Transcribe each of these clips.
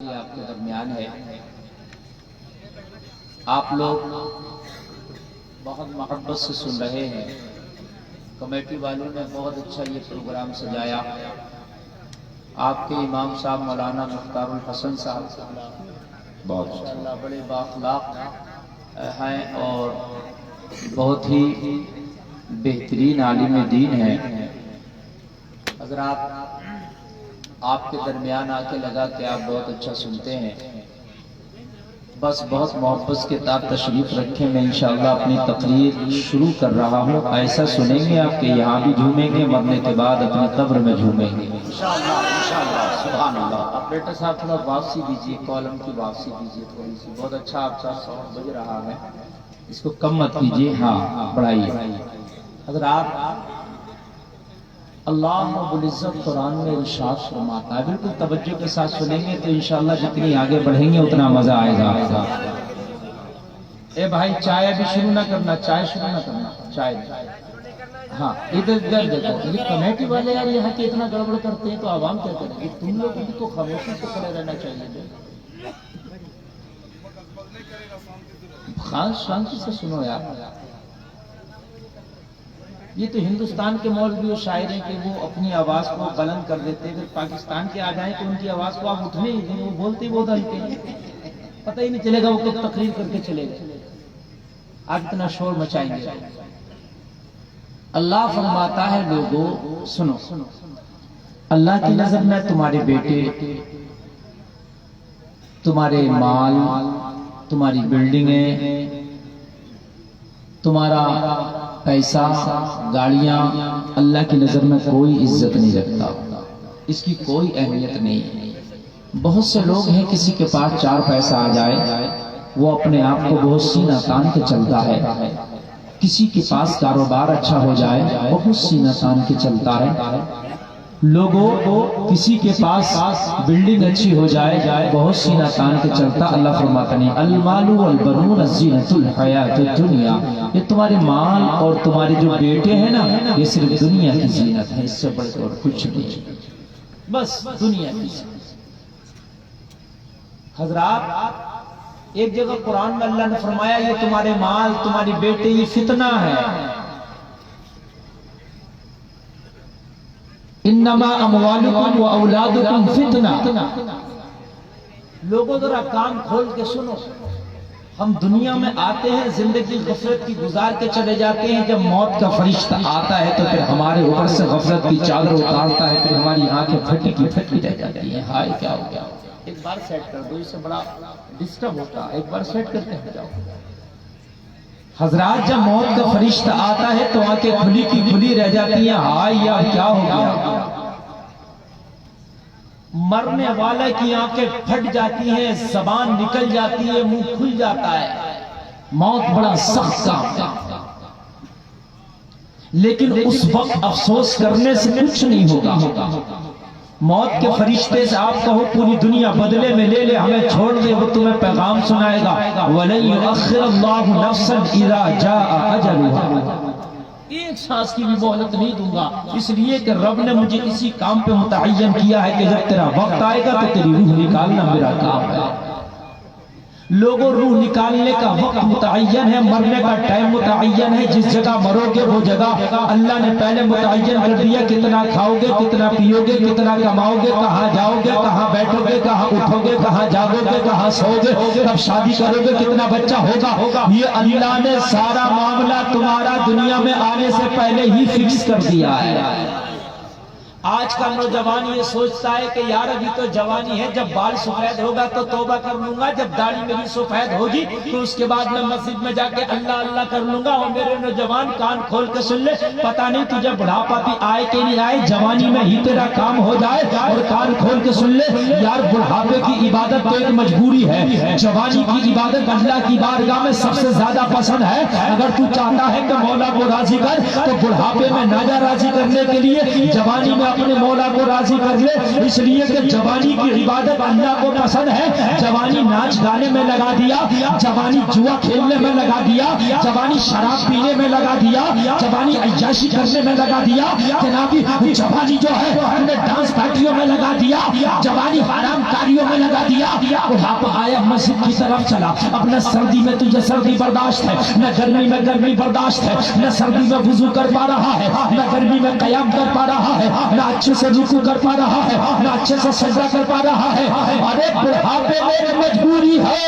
حاضری آپ کے درمیان ہے. آپ لوگ بہت محبت سے سن رہے ہیں. کمیٹی والوں نے بہت اچھا یہ پروگرام سجایا. آپ کے امام صاحب مولانا مختار الحسن صاحب بہت ماشاءاللہ بڑے بااخلاق ہیں اور بہت ہی بہترین عالم دین ہیں. حضرات آپ کے درمیان آ کے لگا کہ آپ بہت اچھا سنتے ہیں. بس بہت محبت کے ساتھ تشریف رکھیں. میں انشاءاللہ اپنی تقریر شروع کر رہا ہوں. ایسا سنیں گے آپ کہ یہاں بھی جھومیں گے, مرنے کے بعد اپنی قبر میں جھومیں گے انشاءاللہ. سبحان اللہ. اب بیٹا صاحب تھوڑا واپسی دیجیے, کالم کی واپسی دیجیے تھوڑی سی. بہت اچھا آپ کا ساؤنڈ بج رہا ہے, اس کو کم مت کیجیے. ہاں بڑھائیے. حضرات اللہ رب العزت قرآن میں ارشاد فرماتا ہے, بالکل توجہ کے ساتھ سنیں گے تو انشاءاللہ جتنی آگے بڑھیں گے اتنا مزہ آئے گا. اے بھائی چائے بھی شروع نہ کرنا, چائے شروع نہ کرنا, چائے. ہاں ادھر دیکھو, یہ کمیٹی والے یار یہاں کے اتنا گڑبڑ کرتے ہیں تو عوام کیا کرے گی. تم لوگ ان کو خاموشی سے کھڑے رہنا چاہیے. خاص شانتی سے سنو یار. یہ تو ہندوستان کے مولوی و شاعر ہیں کہ وہ اپنی آواز کو بلند کر دیتے ہیں. اگر پاکستان کے آ جائیں تو ان کی آواز کو آپ اٹھنے ہی دیں, وہ بولتے بہت ہلکے ہیں, پتہ ہی نہیں چلے گا وہ کب تقریر کر کے چلے گئے. آپ اتنا شور مچائیں گے. اللہ فرماتا ہے لوگوں سنو, اللہ کی نظر میں تمہارے بیٹے, تمہارے مال, تمہاری بلڈنگیں, تمہارا پیسہ, گاڑیاں اللہ کی نظر میں کوئی عزت نہیں رکھتا. اس کی کوئی اہمیت نہیں. بہت سے لوگ ہیں کسی کے پاس 4 پیسہ آ جائے وہ اپنے آپ کو بہت سینہ تان کے چلتا ہے. کسی کے پاس کاروبار اچھا ہو جائے بہت سینہ تان کے چلتا ہے. لوگوں کو کسی کے پاس بلڈنگ اچھی ہو جائے بہت سینہ تان کے چلتا. اللہ فرماتا نہیں المال والبنون زینۃ الحیات الدنیا, یہ تمہارے مال اور تمہارے جو بیٹے ہیں نا یہ صرف دنیا کی زینت ہے, اس سے بڑھ کر کچھ نہیں, بس دنیا کی زینت. حضرات ایک جگہ قرآن میں اللہ نے فرمایا یہ تمہارے مال, تمہاری بیٹے یہ فتنہ ہے. انما اموالکم و اولادکم فتنہ. لوگوں ذرا کان کھول کے سنو. ہم دنیا میں آتے ہیں, زندگی غفلت کی گزار کے چلے جاتے ہیں. جب موت کا فرشتہ آتا ہے تو پھر ہمارے اوپر سے غفلت کی چادر اتارتا ہے, پھر ہماری آنکھیں پھٹی کی پھٹی رہ جاتی ہیں. ہائے کیا ہو گیا. ایک بار سیٹ کر دو, اس سے بڑا ڈسٹرب ہوتا. ایک بار سیٹ کرتے ہیں جاؤ. حضرات جب موت کا فرشتہ آتا ہے تو آنکھیں کھلی کی کھلی رہ جاتی ہیں. ہائے یا کیا ہو گیا. مرنے والا کی آنکھیں پھٹ جاتی ہیں, زبان نکل جاتی ہے, منہ کھل جاتا ہے. موت بڑا سخت کام ہے, لیکن اس وقت افسوس کرنے سے کچھ نہیں ہوگا. موت کے فرشتے سے آپ کہو پوری دنیا بدلے میں لے لے, ہمیں چھوڑ دے, وہ تمہیں پیغام سنائے گا وَلَن يُؤَخِّرَ اللَّهُ نَفْسًا إِذَا جَاءَ أَجَلُهَا. ایک سانس کی بھی مہلت نہیں دوں گا, اس لیے کہ رب نے مجھے اسی کام پہ متعین کیا ہے کہ جب تیرا وقت آئے گا تو تیری روح نکالنا میرا کام ہے. لوگوں روح نکالنے کا وقت متعین ہے, مرنے کا ٹائم متعین ہے. جس جگہ مرو گے وہ جگہ اللہ نے پہلے متعین کر دیا. کتنا کھاؤ گے, کتنا پیو گے, کتنا کماؤ گے, کہاں جاؤ گے, کہاں بیٹھو گے, کہاں اٹھو گے, کہاں جاگو گے, کہاں سو گے, کب شادی کرو گے, کتنا بچہ ہوگا. یہ اللہ نے سارا معاملہ تمہارا دنیا میں آنے سے پہلے ہی فکس کر دیا ہے. آج کا نوجوان یہ سوچتا ہے کہ یار ابھی تو جوانی ہے, جب بال سفید ہوگا تو توبہ کر لوں گا, جب داڑھی میری سفید ہوگی تو اس کے بعد میں مسجد میں جا کے اللہ اللہ کر لوں گا. اور میرے نوجوان کان کھول کے سن لے, پتہ نہیں تجھے بڑھاپا بھی آئے کہ نہیں آئے, جوانی میں ہی تیرا کام ہو جائے. اور کان کھول کے سن لے یار, بڑھاپے کی عبادت تو ایک مجبوری ہے, جوانی کی عبادت اللہ کی بارگاہ میں سب سے زیادہ پسند ہے. اگر تو چاہتا ہے کہ مولا کو راضی کر تو بڑھاپے میں نہ جا راضی کرنے کے لیے جوانی میں اپنے مولا کو راضی کر لے، اس لیے کہ جوانی کی عبادت اللہ کو پسند ہے۔ جوانی ناچ گانے میں لگا دیا، جوانی جوا کھیلنے میں لگا دیا، جوانی شراب پینے میں لگا دیا، جوانی عیاشی کرنے میں لگا دیا، جنابی جوانی جو ہے ہم نے ڈانس پارٹیوں میں لگا دیا، جوانی حرام کاریوں میں لگا دیا۔ بڑھاپا آیا مسجد کی طرف چلا، اب نہ سردی میں تجھے سردی برداشت ہے، نہ گرمی میں گرمی برداشت ہے، نہ سردی میں وضو کر پا رہا ہے، نہ گرمی میں قیام کر پا رہا ہے، نہ اچھے سے رکوع کر پا رہا ہے، نہ اچھے سے سجدہ کر پا رہا ہے۔ ارے بڑھاپے میں مجبوری ہے،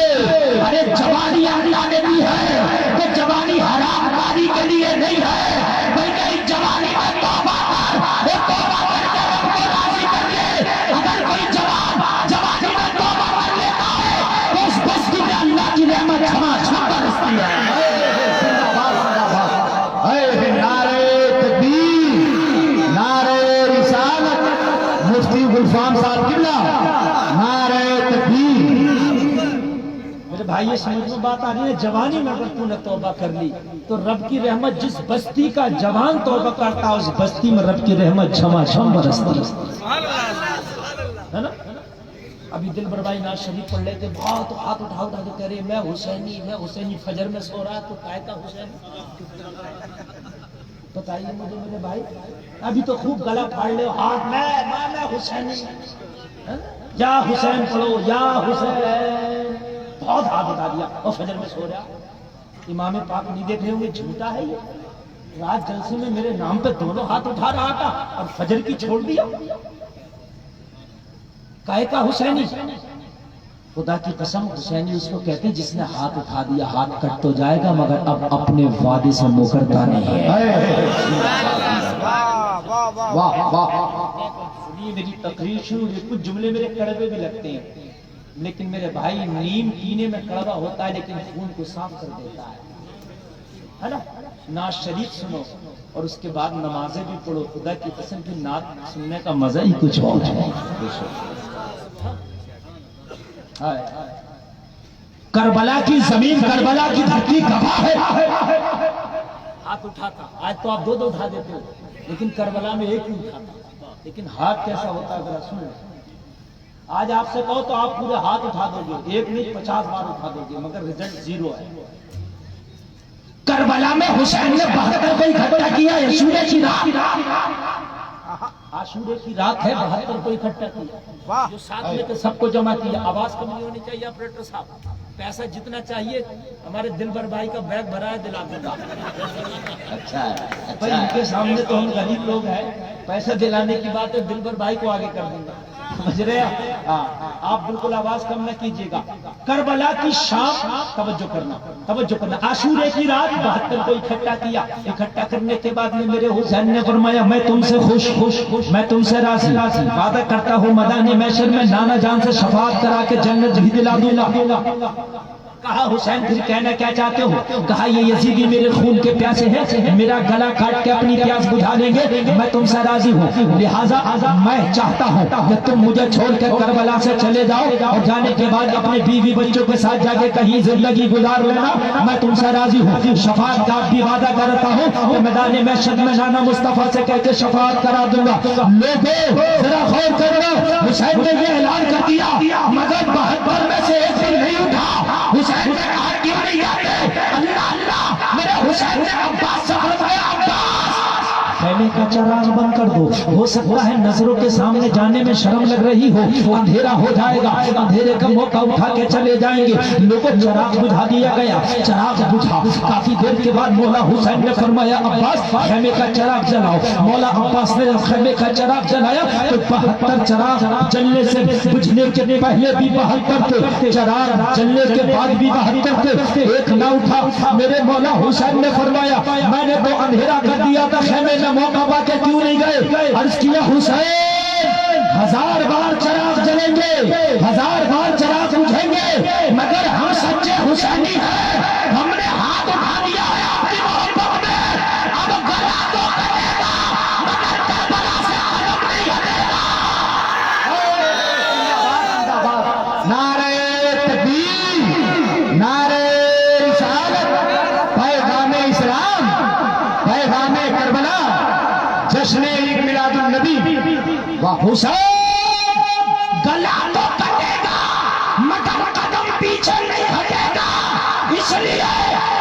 ارے جوانی اللہ نے دی ہے کہ جوانی حرام کاری کے لیے نہیں ہے، بلکہ جوانی میں توبہ کر، توبہ کر کے رب کو راضی کر لے۔ اگر کوئی جوان جوانی میں توبہ کر لیتا ہے تو اس بستی میں اللہ کی رحمت چھما برستی ہے۔ مفتی غلفام صاحب قبلہ نعرہ تکبیر۔ میرے بھائی یہ سمجھ میں بات آ رہی ہے، جوانی میں اگر تو نے توبہ کر لی تو رب کی رحمت جس بستی کا جوان توبہ کرتا اس بستی میں رب کی رحمت چھما چھم برستی ہے نا۔ ابھی دلبر بھائی ناز شریف پڑھ لیتے، بہت ہاتھ اٹھا کے کہہ رہے میں حسینی فجر میں سو رہا تو کہے کا حسین؟ بتائیے مجھے میرے بھائی، ابھی تو خوب گلا پھاڑ لے ہاتھ میں حسینی، یا حسین پڑھو یا حسین، بہت ہاتھ اٹھا دیا اور فجر میں سو رہا۔ امام پاک نہیں دیکھ رہے ہوں گے، جھوٹا ہے یہ، رات جلسے میں میرے نام پہ دونوں ہاتھ اٹھا رہا تھا اور فجر کی چھوڑ دیا، کہے کا حسینی؟ خدا کی قسم حسینی اس کو کہتے جس نے ہاتھ اٹھا دیا ہاتھ کٹ تو جائے گا مگر اب اپنے وعدے سے مکرتا نہیں ہے۔ میری تقریر شروع ہوئی، کچھ جملے میرے کڑوے بھی لگتے ہیں، لیکن میرے بھائی نیم پینے میں کڑوا ہوتا ہے لیکن خون کو صاف کر دیتا ہے نا۔ نعت شریف سنو اور اس کے بعد نمازیں بھی پڑھو، خدا کی قسم کی نعت سننے کا مزہ ہی کچھ اور ہے۔ کربلا کی زمین کربلا کی دھرتی گواہ ہے۔ ہاتھ اٹھاتا، آج تو آپ دو اٹھا دیتے ہو لیکن کربلا میں ایک ہی اٹھاتا، لیکن ہاتھ کیسا ہوتا ہے ذرا سنو۔ آج آپ سے کہو تو آپ پورے ہاتھ اٹھا دو گے، ایک نہیں 50 بار اٹھا دو گے مگر رزلٹ زیرو ہے۔ کربلا میں حسین نے 72 کو اکٹھا کیا، عاشورے کی رات ہے، 72 کو اکٹھا کیا، جو ساتھ میں تھے سب کو جمع کیا۔ آواز کم نہیں ہونی چاہیے آپریٹر صاحب، پیسہ جتنا چاہیے ہمارے دلبر بھائی کا بیگ بھرا ہے، دلا دوں گا۔ اچھا بھائی ان کے سامنے تو ہم غریب لوگ ہیں، پیسہ دلانے کی بات ہے، دلبر بھائی کو آگے کر دوں گا، سمجھ رہے ہیں؟ آپ بالکل آواز کم نہ کیجیے گا۔ کربلا کی شام، توجہ کرنا، عاشورے کی رات 72 کو اکٹھا کیا، اکٹھا کرنے کے بعد میں میرے حسین نے فرمایا میں تم سے خوش، میں تم سے راضی، وعدہ کرتا ہوں میدان محشر میں نانا جان سے شفاعت کرا کے جنت بھی دلا دوں گا۔ کہا حسین پھر کہنا کیا چاہتے ہو؟ کہا یہ یزیدی میرے خون کے پیاسے ہیں، میرا گلا کاٹ کے اپنی پیاس بجھا لیں گے، میں تم سے راضی ہوں، لہٰذا میں چاہتا ہوں کہ تم مجھے چھوڑ کر کربلا سے چلے جاؤ اور جانے کے بعد اپنے بیوی بچوں کے ساتھ جا کے کہیں زندگی گزار لینا، میں تم سے راضی ہوں۔ شفاعت کا بھی وعدہ کرتا ہوں کہ میدان محشر میں نانا مصطفیٰ سے کہہ کے شفاعت کرا دوں گا۔ لوگوں ذرا غور کرنا، حسین نے یہ اعلان کر دیا مگر 72 میں سے ایک دن نہیں اٹھا۔ حسین نے کہا کیوں نہیں آتے؟ اللہ اللہ، میرے حسین نے عباس سے فرمایا عباس خیمے کا چراغ بند کر دو، ہو سکتا ہے نظروں کے سامنے جانے میں شرم لگ رہی ہو، اندھیرا ہو جائے گا، اندھیرے کا موقع اٹھا کے چلے جائیں گے۔ لوگوں چراغ بجھا دیا گیا، چراغ بجھا، کافی دیر کے بعد مولا حسین نے فرمایا عباس خیمے کا چراغ جلاؤ۔ مولا عباس نے خیمے کا چراغ جلایا تو 72 چراغ جلنے سے بجھنے کے پہلے بھی 72 تھے، چراغ جلنے کے بعد بھی 72 تھے، ایک نہ اٹھا۔ میرے مولا حسین نے فرمایا میں نے تو اندھیرا کر دیا تھا، خیمے میں موقع پا کے کیوں نہیں گئے؟ عرض کیا حسین 1000 بار چراغ جلیں گے، 1000 بار چراغ بجھیں گے مگر ہم سچے حسینی ہیں، ہم نے ہاتھ اٹھا دیا ہے آپ کی محبت میں، اب گلا تو کٹے گا مگر کربلا سے عالم نہیں ہٹے گا۔ نعرہ تکبیر، نعرہ رسالت، پیغام اسلام، پیغام کربلا، جشن عید میلاد النبی حسین گلا تو کٹے گا مگر قدم پیچھے نہیں ہٹے گا، اس لیے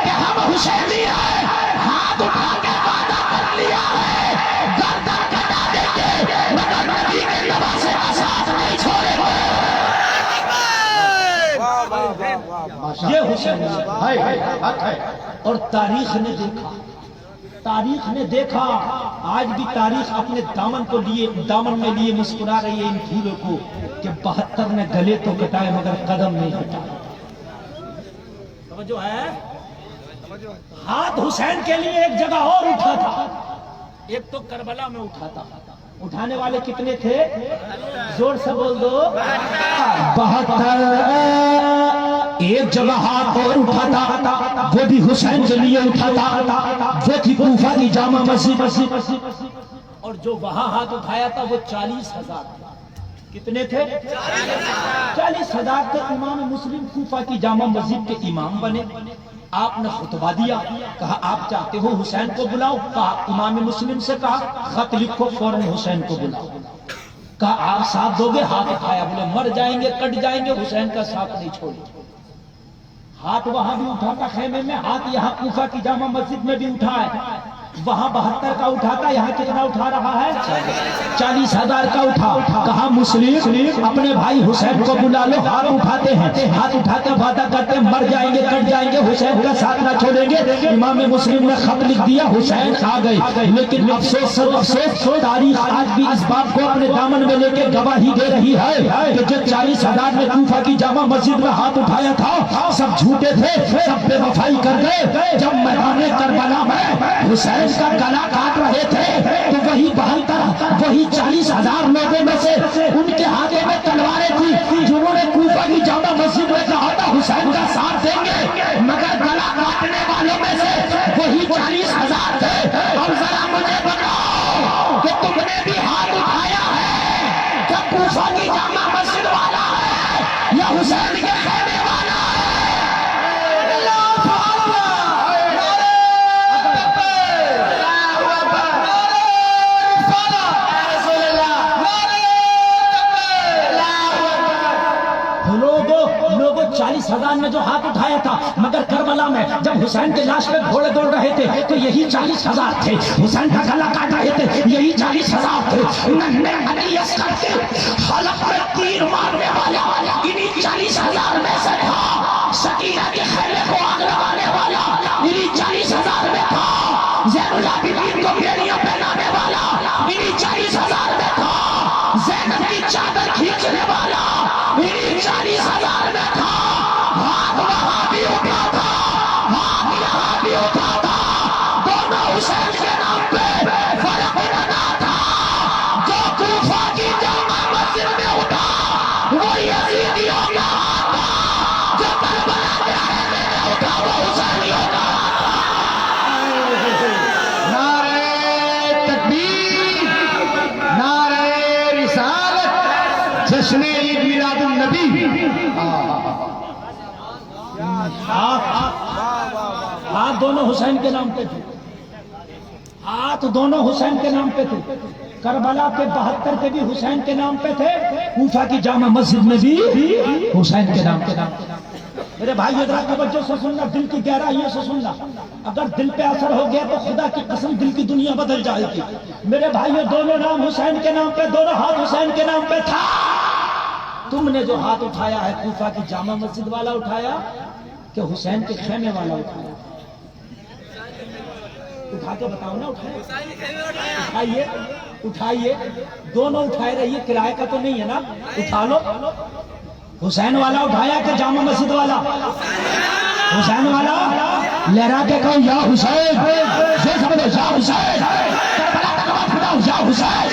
کہ ہم حسینی ہیں، ہاتھ اٹھا کے وعدہ کر لیا ہے، گردن کٹا دیں گے مگر نبی کے نواسے کا ساتھ نہیں چھوڑیں گے۔ یہ حسین ہے اور تاریخ نے دیکھا، تاریخ نے دیکھا، آج بھی تاریخ اپنے دامن میں لیے مسکرا رہی ہے ان پھولوں کو کہ 72 نے گلے تو کٹائے مگر قدم نہیں ہٹائے۔ توجہ ہے؟ ہاتھ حسین کے لیے ایک جگہ اور اٹھا تھا، ایک تو کربلا میں اٹھا تھا، اٹھانے والے کتنے تھے؟ زور سے بول دو، 72۔ ایک جگہ ہاتھ اور اٹھا تھا، وہ بھی حسین کے لیے اٹھا تھا، وہ تھی کوفہ کی جامع مسجد، اور جو وہاں ہاتھ اٹھایا تھا وہ 40,000۔ کتنے تھے؟ 40,000 کے امام مسلم کوفہ کی جامع مسجد کے امام بنے۔ آپ نے خطبہ دیا، کہا آپ چاہتے ہو حسین کو بلاؤ؟ کہا امام مسلم سے کہا خط لکھو فوراً حسین کو بلاؤ۔ کہا آپ ساتھ دو گے؟ ہاتھ اٹھایا، بولے مر جائیں گے کٹ جائیں گے حسین کا ساتھ نہیں چھوڑیں گے۔ ہاتھ وہاں بھی اٹھا تھا خیمے میں، ہاتھ یہاں کوفہ کی جامع مسجد میں بھی اٹھا ہے، وہاں 72 کا اٹھاتا، یہاں کتنا اٹھا رہا ہے؟ 40,000 کا اٹھا۔ کہا مسلم اپنے بھائی حسین کو بلا لو، ہاتھ اٹھاتے ہیں، ہاتھ اٹھا کے وعدہ کرتے ہیں مر جائیں گے کٹ جائیں گے حسین کا ساتھ نہ چھوڑیں گے۔ امام مسلم نے خط لکھ دیا، حسین آ گئے، لیکن افسوس تاریخ آج بھی اس بات کو اپنے دامن میں لے کے گواہی دے رہی ہے کہ جو 40,000 نے کوفہ کی جامع مسجد میں ہاتھ اٹھایا تھا سب جھوٹے تھے، سب بے وفائی کر گئے۔ جب میدان کربلا میں حسین کا گلا کاٹ رہے تھے تو وہی 72 وہی 40,000 لوگوں میں سے ان کے ہاتھوں میں تلواریں تھی جنہوں نے کوفہ کی جامع مسجد میں کہا تھا حسین کا ساتھ دیں گے، مگر گلا کاٹنے والوں میں سے وہی 40,000 تھے۔ اب ذرا مجھے بتاؤ کہ تم نے بھی ہاتھ اٹھایا ہے کہ کوفہ کی جامع مسجد والا ہے یا حسین کے خیمے والا ہے؟ لوگوں 40,000 نے جو ہاتھ اٹھایا تھا، مگر کربلا میں جب حسین کے لاش پہ گھوڑے دوڑ رہے تھے تو یہی 40,000 تھے، حسین کا گلا کاٹ رہے تھے یہی 40,000 تھے۔ ننھے علی اصغر کے حلق میں تیر مارنے والا انہی 40,000 میں سے تھا، سکینہ کے خیمے کو آگ لگانے والا انہی 40,000 میں تھا، زین العابدین کو بیڑیاں پہنانے والا انہی 40,000 میں تھا، زینب کی چادر کھینچنے والا انہی 40,000 میں تھا۔ ہاتھ وہاں بھی اٹھا تھا، ہاتھ یہاں بھی اٹھا تھا، دونوں حسین کے نام پہ فرق لگا تھا۔ جو کوفہ کی جامع مسجد میں اٹھا وہ یزیدیوں کا ہاتھ تھا، جو کربلا کے خیمے میں اٹھا وہ حسینیوں کا نعرہ تکبیر، نعرہ رسالت، جشن عید میلاد النبی۔ ہاتھ دونوں حسین کے نام پہ تھے، ہاتھ دونوں حسین کے نام پہ تھے، کربلا کے 72 کے بھی حسین کے نام پہ تھے، کوفہ کی جامع مسجد میں بھی حسین کے نام پہ۔ میرے بھائی ذرا توجہ سے سننا، دل کی گہرائیوں سے سننا، اگر دل پہ اثر ہو گیا تو خدا کی قسم دل کی دنیا بدل جائے گی۔ میرے بھائیو دونوں نام حسین کے نام پہ، دونوں ہاتھ حسین کے نام پہ تھا۔ تم نے جو ہاتھ اٹھایا ہے کوفہ کی جامع مسجد والا اٹھایا کہ حسین کے خیمے والا اٹھایا؟ اٹھا کے بتاؤ نا، اٹھائیے اٹھائیے، دونوں اٹھائے رہیے، کرائے کا تو نہیں ہے نا، اٹھا لو۔ حسین والا اٹھایا کہ جامع مسجد والا؟ حسین والا لہرا کے کہو یا حسین، یہ سمجھو یا حسین، کربلا کا نواز بتاؤ یا حسین،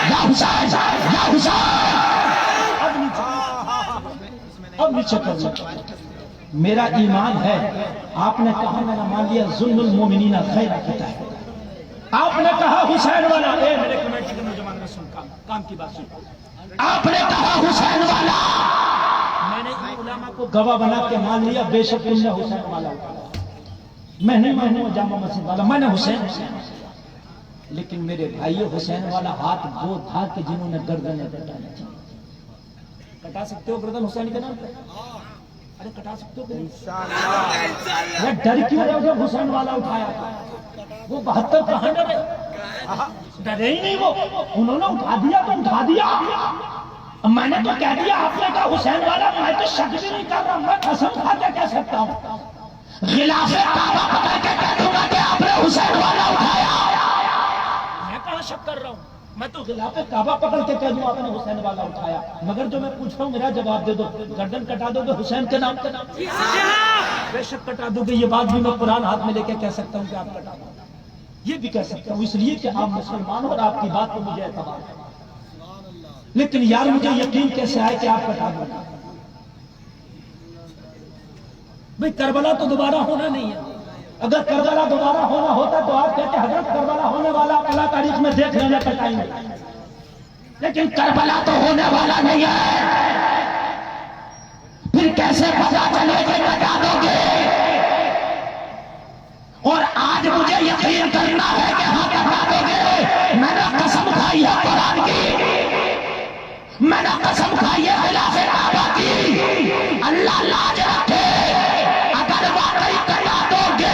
یا حسین، یا حسین۔ اب نیچے کر لو، میرا ایمان ہے، آپ نے کہا میں نے مان لیا ظلم المومنین خیر کہتا ہے، آپ نے کہا حسین والا، اے میرے کمنٹ کے نوجوان میں سن کام کی بات سن، آپ نے کہا حسین والا، میں نے علماء کو گواہ بنا کے مان لیا بے شک تم نے حسین والا اٹھایا، میں نہیں مانوں جامع مسجد والا، میں نے حسین، لیکن میرے بھائیوں حسین والا ہاتھ وہ تھا کہ جنہوں نے گردنیں کٹائی تھی. کٹا سکتے ہو گردن حسین کے نام پہ؟ ارے کٹا سکتے ہو؟ انشاءاللہ. ڈر کیوں رہے جب حسین والا اٹھایا تھا؟ وہ 72 کہاں ڈرے؟ ڈرے ہی نہیں وہ. انہوں نے اٹھا دیا تو اٹھا دیا. میں نے تو کہہ دیا، آپ نے کہا حسین والا. میں تو شک بھی نہیں کر رہا، میں قسم کھا کے کہہ سکتا ہوں. غلاف کعبہ پکڑ کے کہہ دوں گا کہ آپ نے حسین والا اٹھایا. میں کہاں شک کر رہا ہوں؟ میں تو غلاف کعبہ پکڑ کے کہہ دوں آپ نے حسین والا اٹھایا. مگر جو میں پوچھ رہا ہوں میرا جواب دے دو. گردن کٹا دو گے حسین کے نام کے نام؟ بے شک کٹا دو گے. یہ بات بھی میں قرآن ہاتھ میں لے کے کہہ سکتا ہوں کہ آپ کٹا دو. یہ بھی کہہ سکتا ہوں اس لیے کہ آپ مسلمان ہو اور آپ کی بات کو مجھے اعتبار ہے. لیکن یار مجھے یقین کیسے آئے کہ آپ کٹا دو گے؟ بھئی کربلا تو دوبارہ ہونا نہیں ہے. اگر کربلا دوبارہ ہونا ہوتا تو آپ کہتے حضرت کربلا ہونے والا اللہ تاریخ میں دیکھ لینا کٹائیں گے. لیکن کربلا تو ہونے والا نہیں ہے. پھر کیسے پتا چلے کہ کٹا دو گے؟ اور آج مجھے یقین کرنا ہے کہ ہاں کٹا دو گے. میں نے قسم کھائی ہے قرآن کی، میں نے قسم کھائی ہے خلاف کعبہ کی. اللہ لاج رکھے اگر واقعی کٹا دو گے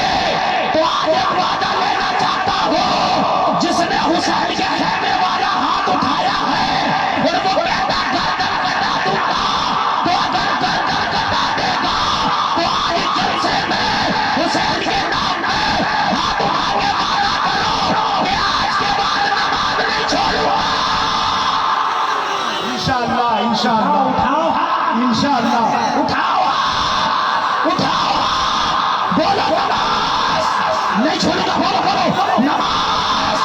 تو آج ایک وعدہ لینا چاہتا ہوں. جس نے حسین کے خیمے والا ہاتھ اٹھایا ہے اور وہ کہتا گردن کٹا دوں گا، تو اگر گردن کٹا دے گا تو آج جلسے میں حسین کے نام پہ ہاتھ اٹھا کے وعدہ کرو کہ آج کے بعد نماز نہیں چھوڑوں گا. انشاءاللہ انشاءاللہ اٹھاؤ انشاءاللہ. اٹھاؤ اٹھاؤ. بولو نماز نہیں چھوڑوں گا. بولو بولو نماز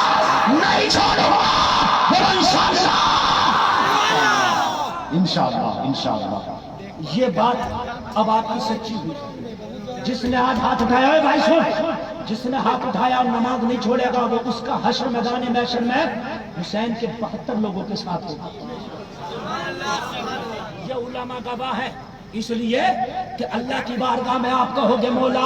نہیں چھوڑوں گا. بولو انشاءاللہ. انشاءاللہ انشاءاللہ. یہ بات اب آپ کی سچی ہوئی. جس نے آج ہاتھ اٹھایا ہے بھائی سن، جس نے ہاتھ اٹھایا اور نماز نہیں چھوڑے گا وہ اس کا حشر میدان محشر میں حسین کے 72 لوگوں کے ساتھ ہوگا. یہ علماء گواہ ہے. اس لیے کہ اللہ کی بارگاہ میں آپ کہو گے مولا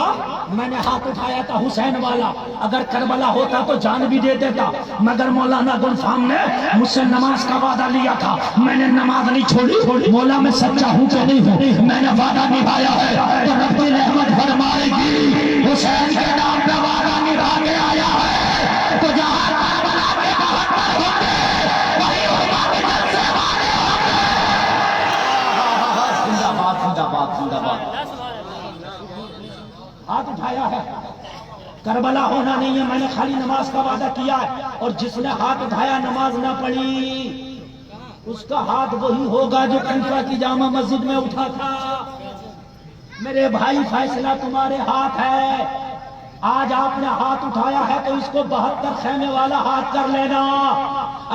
میں نے ہاتھ اٹھایا تھا حسین والا، اگر کربلا ہوتا تو جان بھی دے دیتا، مگر مولانا گلفام نے مجھ سے نماز کا وعدہ لیا تھا، میں نے نماز نہیں چھوڑی. مولا میں سچا ہوں کہ نہیں ہوں؟ میں نے وعدہ نبھایا ہے تو رب کی رحمت فرمائے گی. حسین کے نام پہ وعدہ نبھا کے آیا ہے تو جہاں کربلا کے 72 ہوں گے وہی علماء کے جلسے والے ہوں گے. زندہ باد زندہ باد زندہ باد. ہاتھ اٹھایا ہے. کربلا ہونا نہیں ہے، میں نے خالی نماز کا وعدہ کیا ہے. اور جس نے ہاتھ اٹھایا نماز نہ پڑھی اس کا ہاتھ وہی ہوگا جو کوفہ کی جامع مسجد میں اٹھا تھا. میرے بھائی فیصلہ تمہارے ہاتھ ہے. آج آپ نے ہاتھ اٹھایا ہے تو اس کو 72 خیمے والا ہاتھ کر لینا.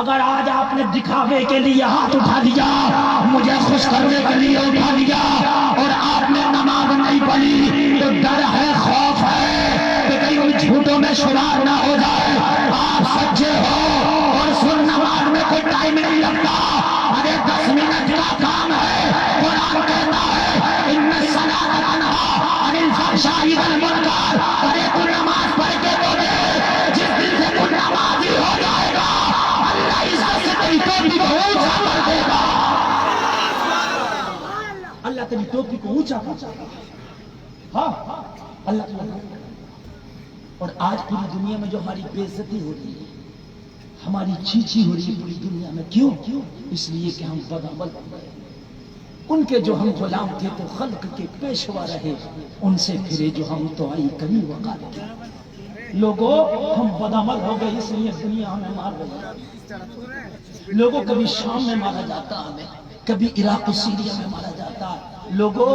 اگر آج آپ نے دکھاوے کے لیے ہاتھ اٹھا دیا، مجھے خوش کرنے کے لیے اٹھا دیا اور آپ نے نماز نہیں پڑھی تو ڈر ہے، خوف ہے کہ کہیں ان جھوٹوں میں شمار نہ ہو جائے. آپ سچے ہو اور سن نماز میں کوئی ٹائم نہیں لگتا. ارے 10 منٹ کا کام ہے. قرآن کہتا ہے ان الصلاۃ تنہی عن الفحشاء والمنکر. ارے تو نماز پڑھ کے تو دے. جس دن سے تو نمازی ہو جائے گا اللہ عزت سے تیری ٹوپی کو اونچا کر دے گا. اللہ تیری ٹوپی کو اونچا کر دے گا. ہاں اللہ تعالیٰ. اور آج پوری دنیا میں جو ہماری بے عزتی ہو رہی ہے، ہماری چیچی ہو رہی ہے پوری دنیا میں، کیوں؟ اس لیے کہ ہم بدعمل ہو گئے. ان کے جو ہم غلام تھے تو خلق کے پیشوا رہے، ان سے پھرے جو ہم تو آئی کبھی وقار کے. لوگوں ہم بدعمل ہو گئے اس لیے دنیا ہمیں مار رہی ہے. لوگوں کبھی شام میں مارا جاتا ہمیں، کبھی عراق و سیریا میں مارا جاتا ہے. لوگوں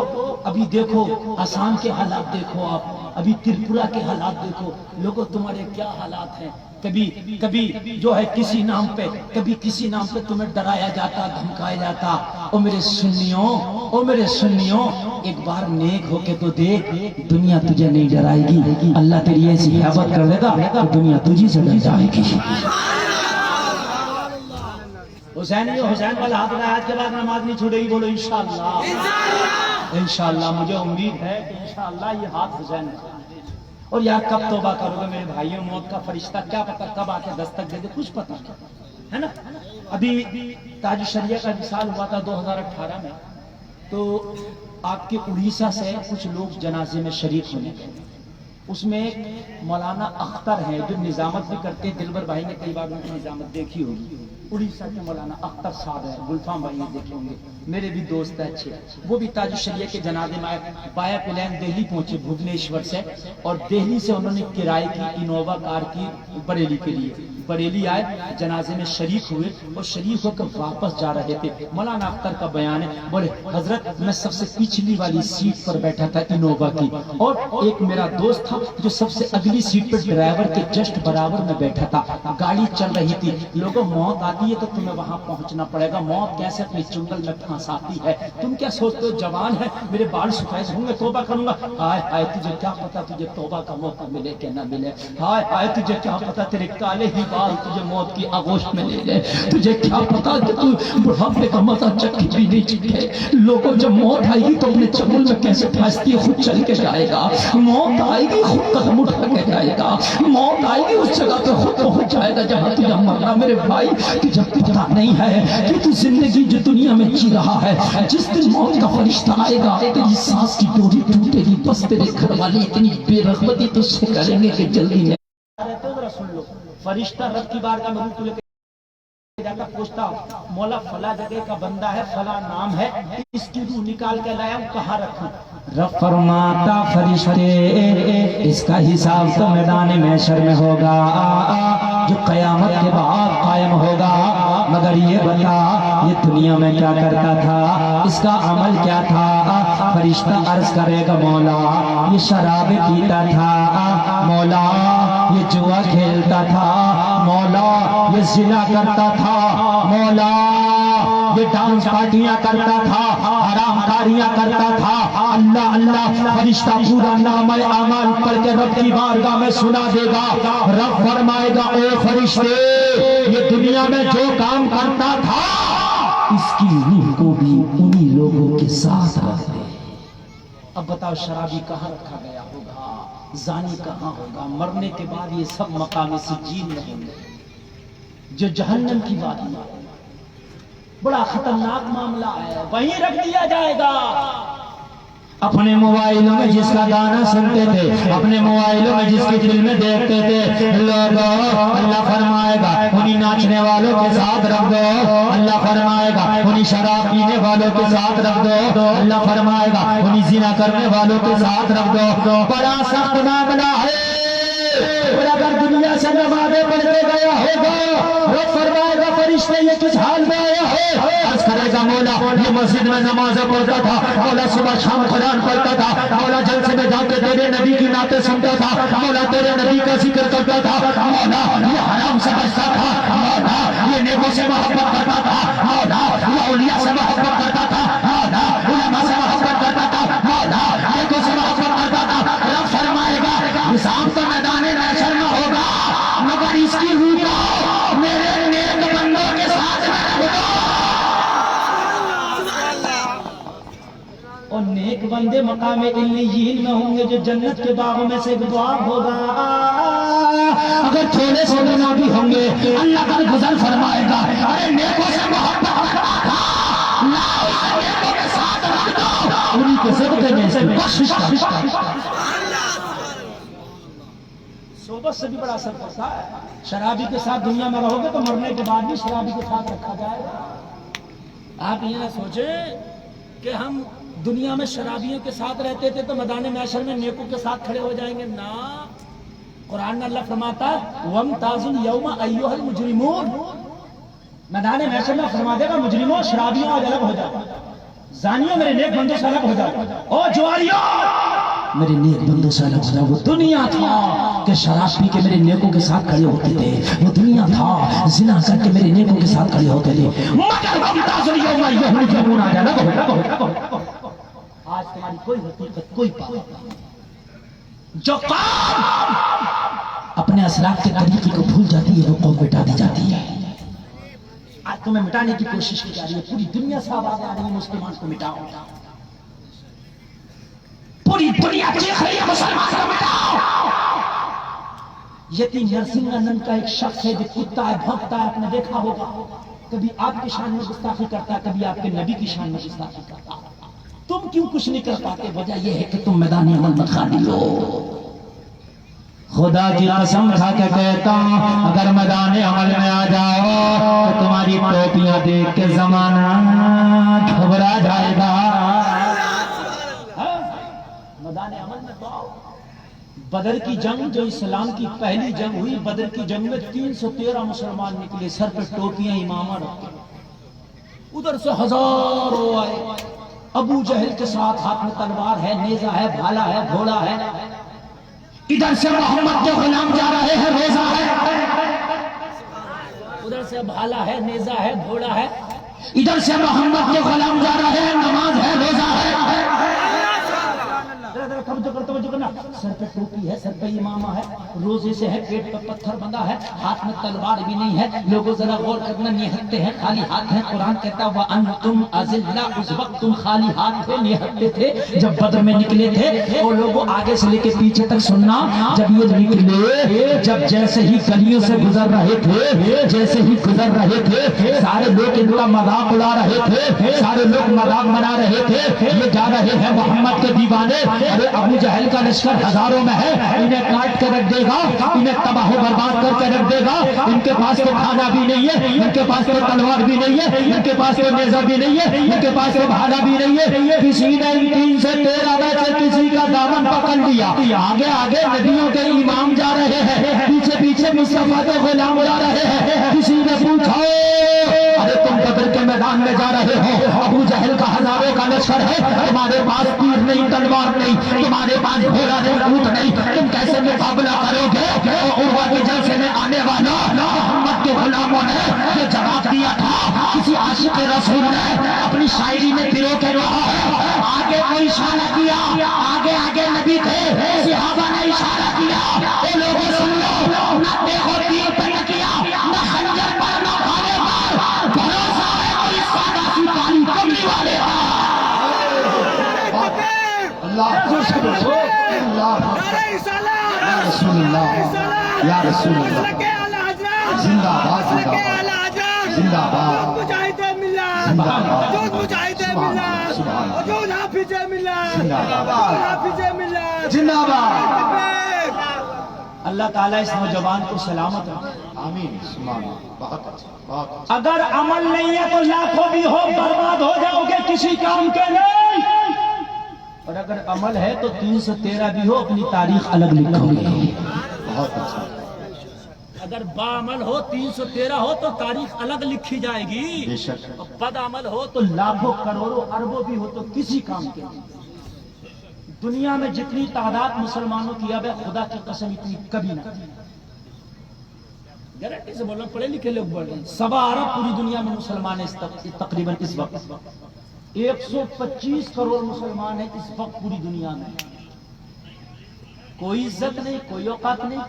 ابھی دیکھو آسام کے حالات دیکھو، آپ ابھی ترپورہ کے حالات دیکھو. لوگوں تمہارے کیا حالات ہیں. کبھی جو ہے کسی نام پہ، کبھی کسی نام پہ تمہیں ڈرایا جاتا، دھمکایا جاتا. او میرے سنیوں ایک بار نیک ہو کے تو دیکھ، دنیا تجھے نہیں ڈرائے گی. اللہ تیری ایسی حفاظت کر دے گا دنیا تجھی سے ڈر جائے گی. حسین والا ہاتھ اٹھایا، آج کے بعد نماز نہیں چھوڑے گی. بولو انشاءاللہ. انشاءاللہ مجھے امید ہے کہ انشاءاللہ یہ ہاتھ حسین اور یار کب توبہ کرو گے میرے بھائیوں؟ موت کا فرشتہ کیا پتہ کب آ کے دستک دے دے، کچھ پتہ نہیں ہے نا۔ ابھی تاج الشریعہ کا وصال ہوا تھا 2018 میں، تو آپ کے اڑیسہ سے کچھ لوگ جنازے میں شریک ہونے گئے۔ اس میں ایک مولانا اختر ہیں جو نظامت بھی کرتے ہیں، دلبر بھائی نے کئی بار ان کی نظامت دیکھی ہوگی۔ اڑیسہ کے مولانا اختر صاحب ہیں، گلفام بھائی نے دیکھے ہوں گے، میرے بھی دوست ہیں اچھے۔ وہ بھی تاج الشریعہ کے جنازے میں آئے، بایا پلین دہلی پہنچے بھونیشور سے، اور دہلی سے انہوں نے کرائے کی انووا کار کی بریلی کے لیے، بریلی آئے، جنازے میں شریک ہوئے، اور شریک ہو کر واپس جا رہے تھے۔ مولانا اختر کا بیان ہے، بولے حضرت میں سب سے پچھلی والی سیٹ پر بیٹھا تھا انووا کی، اور ایک میرا دوست تھا جو سب سے اگلی سیٹ پر ڈرائیور کے جسٹ برابر میں بیٹھا تھا۔ گاڑی چل رہی تھی، لوگوں موت آتی ہے تو تمہیں وہاں پہنچنا پڑے گا، موت کیسے اپنی چنگل میں پھنساتی ہے، تم کیا سوچتے ہو جوان ہے میرے بال سفید ہوں گے توبہ کروں گا، ہائے ہائے تجھے کیا پتا تجھے توبہ کا موقع ملے کہ نہ ملے، ہائے ہائے تجھے کیا پتا تیرے کالے ہی بال تجھے موت کی آغوش میں لے لے، تجھے کیا پتا کہ تو بڑھاپے کا مزہ چکھی بھی نہیں چکھے۔ لوگوں جب موت آئے گی تو اپنے چنگل میں کیسے پھنستی ہے، خود چل کے جائے گا، موت آئے گی خود قدم اٹھا کے جائے گا، موت آئے گی اس جگہ پہ خود پہنچ جائے گا جہاں تجھے مرنا۔ میرے بھائی تجھے پتا نہیں ہے کہ تو زندگی جو دنیا میں جی رہا ہے، جس دن موت کا فرشتہ آئے گا تیری سانس کی ڈوری ٹوٹے گی، بس تیرے گھر والے اتنی بے رغبتی تجھ سے کریں گے کہ جلدی نہیں۔ سن لو، فرشتہ رب کی بارگاہ میں روح لے کے جاتا پوچھتا مولا فلاں جگہ کا بندہ ہے، فلاں نام ہے، اس کی روح نکال کے لایا ہوں، کہاں رکھوں؟ رب فرماتا فرشتے اس کا حساب تو میدان محشر میں ہوگا جو قیامت کے بعد قائم ہوگا، مگر یہ بتا یہ دنیا میں کیا کرتا تھا، اس کا عمل کیا تھا؟ فرشتہ عرض کرے گا مولا یہ شراب پیتا تھا، مولا یہ جوا کھیلتا تھا، مولا یہ زنا کرتا تھا، مولا یہ ڈانس پارٹیاں کرتا تھا، حرام کاریاں کرتا تھا۔ اللہ اللہ فرشتہ پورا نام اعمال پڑھ کے رب کی بارگاہ میں سنا دے گا۔ رب فرمائے گا اے فرشتے یہ دنیا میں جو کام کرتا تھا اس کی روح کو بھی انہی لوگوں کے ساتھ رکھ دے۔ اب بتاؤ شرابی کہاں رکھا گیا ہوگا، زانی کہاں ہوگا؟ مرنے کے بعد یہ سب مقام سجین میں ہوں گے جو جہنم کی وادی ہے، بڑا خطرناک معاملہ ہے، وہیں رکھ دیا جائے گا۔ اپنے موبائلوں میں جس کا گانا سنتے تھے، اپنے موبائلوں میں جس کی فلمیں دیکھتے تھے، لوگوں اللہ فرمائے گا انہی ناچنے والوں کے ساتھ رکھ دو، اللہ فرمائے گا انہی شراب پینے والوں کے ساتھ رکھ دو، اللہ فرمائے گا انہی زنا کرنے والوں کے ساتھ رکھ دو۔ بڑا سخت معاملہ ہے، اور اگر دنیا سے نمازیں پڑھتے گیا ہوگا رب فرمائے گا فرشتے یہ کس حال میں آیا ہے؟ عرض کرے گا مولا یہ مسجد میں نمازیں پڑھتا تھا، مولا صبح شام قرآن پڑھتا تھا، مولا جلسے میں جا کے تیرے نبی کی نعتیں سنتا تھا، مولا تیرے نبی کا ذکر کرتا تھا، مولا یہ حرام سے بچتا تھا، مولا یہ نیکوں سے محبت کرتا تھا، مولا یہ اولیاء سے محبت کرتا تھا، مولا علماء سے محبت کرتا تھا، مولا نیکوں سے محبت کرتا تھا۔ رب فرمائے گا حساب تو میدان محشر میں ہوگا، مگر اس کی روح کو میرے نیک بندوں کے ساتھ میں رکھ دو۔ اور نیک بندے مقام علیین میں ہوں گے جو جنت کے باغوں میں سے ایک باغ ہوگا، اگر تھوڑے سے گناہ بھی ہوں گے اللہ کا گزر فرمائے گا ارے نیکوں سے محبت کرتا تھا، لاؤ اسے نیکوں کے ساتھ رکھ دو، انہی کے صدقے میں سے بخشش کرتا۔ صحبت سے بھی بڑا اثر پڑتا ہے، شرابی کے ساتھ دنیا میں رہو گے تو مرنے کے بعد بھی شرابی کے ساتھ رکھا جائے گا۔ آپ یہ نہ سوچیں کہ ہم دنیا میں شرابیوں کے ساتھ رہتے تھے تو میدان محشر میں نیکوں کے ساتھ کھڑے ہو جائیں گے، نہ۔ قرآن میں اللہ فرماتا ہے وَامْتَازُوا الْيَوْمَ أَيُّهَا الْمُجْرِمُونَ، میدان محشر میں فرما دے گا مجرموں شرابیوں آج الگ ہو جاؤ، زانیوں میرے نیک بندوں سے الگ ہو جاؤ، او جواریوں میرے نیک بندوں سے الگ ہو جاؤ۔ وہ دنیا تھا کہ شراب پی کے میرے نیکوں کے ساتھ کھڑے ہوتے تھے، وہ دنیا تھا زنا کر کے میرے نیکوں کے ساتھ کھڑے ہوتے تھے، مگر وَامْتَازُوا الْيَوْمَ أَيُّهَا الْمُجْرِمُونَ آج الگ ہو۔ آج تمہاری کوئی حقیقت کوئی بات نہیں، جو قوم اپنے اسلاف کے طریقے کو بھول جاتی ہے وہ قوم مٹا دی جاتی ہے۔ آج تمہیں مٹانے کی کوشش کی جا رہی ہے، پوری دنیا سے آواز آ رہی ہے مسلمان کو مٹاؤ، پوری دنیا چیخ رہی ہے مسلمان کو مٹاؤ۔ یتی نرسنگھ کا ایک شخص ہے جو کتا ہے بھونکتا ہے، آپ نے دیکھا ہوگا، کبھی آپ کی شان میں گستاخی کرتا ہے، کبھی آپ کے نبی کی شان میں گستاخی کرتا ہے۔ تم کیوں کچھ نہیں کر پاتے؟ وجہ یہ ہے کہ تم میدان عمل میں خالی ہو۔ خدا کی قسم کھا کے کہتا ہوں، اگر میدان عمل میں آ جاؤ تو تمہاری ٹوپیاں دیکھ کے زمانہ گھبرا جائے گا۔ میدان عمل میں تو آؤ۔ بدر کی جنگ جو اسلام کی پہلی جنگ ہوئی، بدر کی جنگ میں 313 مسلمان نکلے، سر پہ ٹوپیاں امامہ رکھے، ادھر سے ہزاروں آئے، ابو جہل کے ساتھ ہاتھ میں تلوار ہے، نیزہ ہے، بھالا ہے، گھوڑا ہے، ادھر سے محمد کے غلام جا رہے ہیں، روزہ ہے، ادھر سے بھالا ہے، نیزہ ہے، گھوڑا ہے، ادھر سے محمد کے غلام جا رہے ہیں، نماز ہے، روزہ ہے۔ توجہ کرنا، سر پہ ٹوپی ہے، سر پہ امامہ ہے، روزے سے ہے، پیٹ پہ پتھر بندھا ہے، ہاتھ میں تلوار بھی نہیں ہے۔ لوگوں ذرا غور کرنا، نہتے ہیں، خالی ہاتھ ہیں۔ قرآن کہتا ہے وَأَنْتُمْ أَذِلَّةٌ، اس وقت تم خالی ہاتھ تھے، نہتے تھے جب بدر میں نکلے تھے۔ اور لوگوں آگے سے لے کے پیچھے تک سننا، جب یہ نکلے، جب جیسے ہی گلیوں سے گزر رہے تھے، جیسے ہی گزر رہے تھے، سارے لوگ ان کا مذاق اڑا رہے تھے، سارے لوگ مذاق بنا رہے تھے، یہ جا رہے ہیں محمد کے دیوانے، ارے ابو جہل کا لشکر ہزاروں میں ہے، انہیں کاٹ کے رکھ دے گا، انہیں تباہ و برباد کر کے رکھ دے گا، ان کے پاس تو کھانا بھی نہیں ہے، ان کے پاس تو تلوار بھی نہیں ہے، ان کے پاس تو نیزہ بھی نہیں ہے، ان کے پاس تو بھالا بھی نہیں ہے۔ کسی نے ان 313 میں سے کسی کا دامن پکڑ لیا، آگے آگے نبیوں کے امام جا رہے ہیں، پیچھے پیچھے مصطفیٰ کے غلام جا رہے ہیں۔ کسی نے پوچھا ارے تم بدر کے میدان میں جا رہے ہو، ابو جہل کا ہزاروں کا لشکر ہے، تمہارے پاس تیر نہیں، تلوار نہیں، تمہارے پاس گھوڑا نہیں، اونٹ نہیں، تم کیسے مقابلہ کرو گے؟ عروہ کے جلسے میں آنے والا محمد کے غلاموں نے یہ جواب دیا تھا، کسی عاشق رسول نے اپنی شاعری میں پیرو کے کہا ہے، آگے کوئی اشارہ کیا، آگے آگے نبی تھے، صحابہ نے اشارہ کیا، اے لوگوں سن لو، نہ دیکھو تیر پہ نہ کیا، نہ خنجر پر نہ بھالے پر، بھروسہ ہے کوئی سادہ سپاہی کملی والے کا۔ رسول اللہ یا رسول اللہ، زندہ باد، زندہ باد، مجاہد ملت، مجاہد ملت، حافظ ملت، حافظ ملت، زندہ باد۔ اللہ تعالیٰ اس نوجوان کو سلامت رکھے، آمین، بہت اچھا، بہت اچھا۔ اگر عمل نہیں ہے تو لاکھوں بھی ہو، برباد ہو جاؤ گے، کسی کام کے نہیں۔ اور اگر عمل ہے تو 313 بھی ہو، اپنی تاریخ الگ لکھو گے۔ بہت اچھا، اگر با عمل ہو، 313 ہو تو تاریخ الگ لکھی جائے گی، بے شک، اور بد عمل ہو تو لاکھوں کروڑوں اربوں بھی ہو تو کسی کام کے نہیں۔ دنیا میں جتنی تعداد مسلمانوں کی اب ہے، خدا کی قسم اتنی کبھی نہ، گارنٹی سے بولنا، پڑھے لکھے لوگ بول رہے ہیں، 7 ارب پوری دنیا میں مسلمان ہیں تقریباً اس وقت، 125 کروڑ مسلمان ہیں اس وقت پوری دنیا میں، کوئی عزت نہیں، کوئی اوقات نہیں۔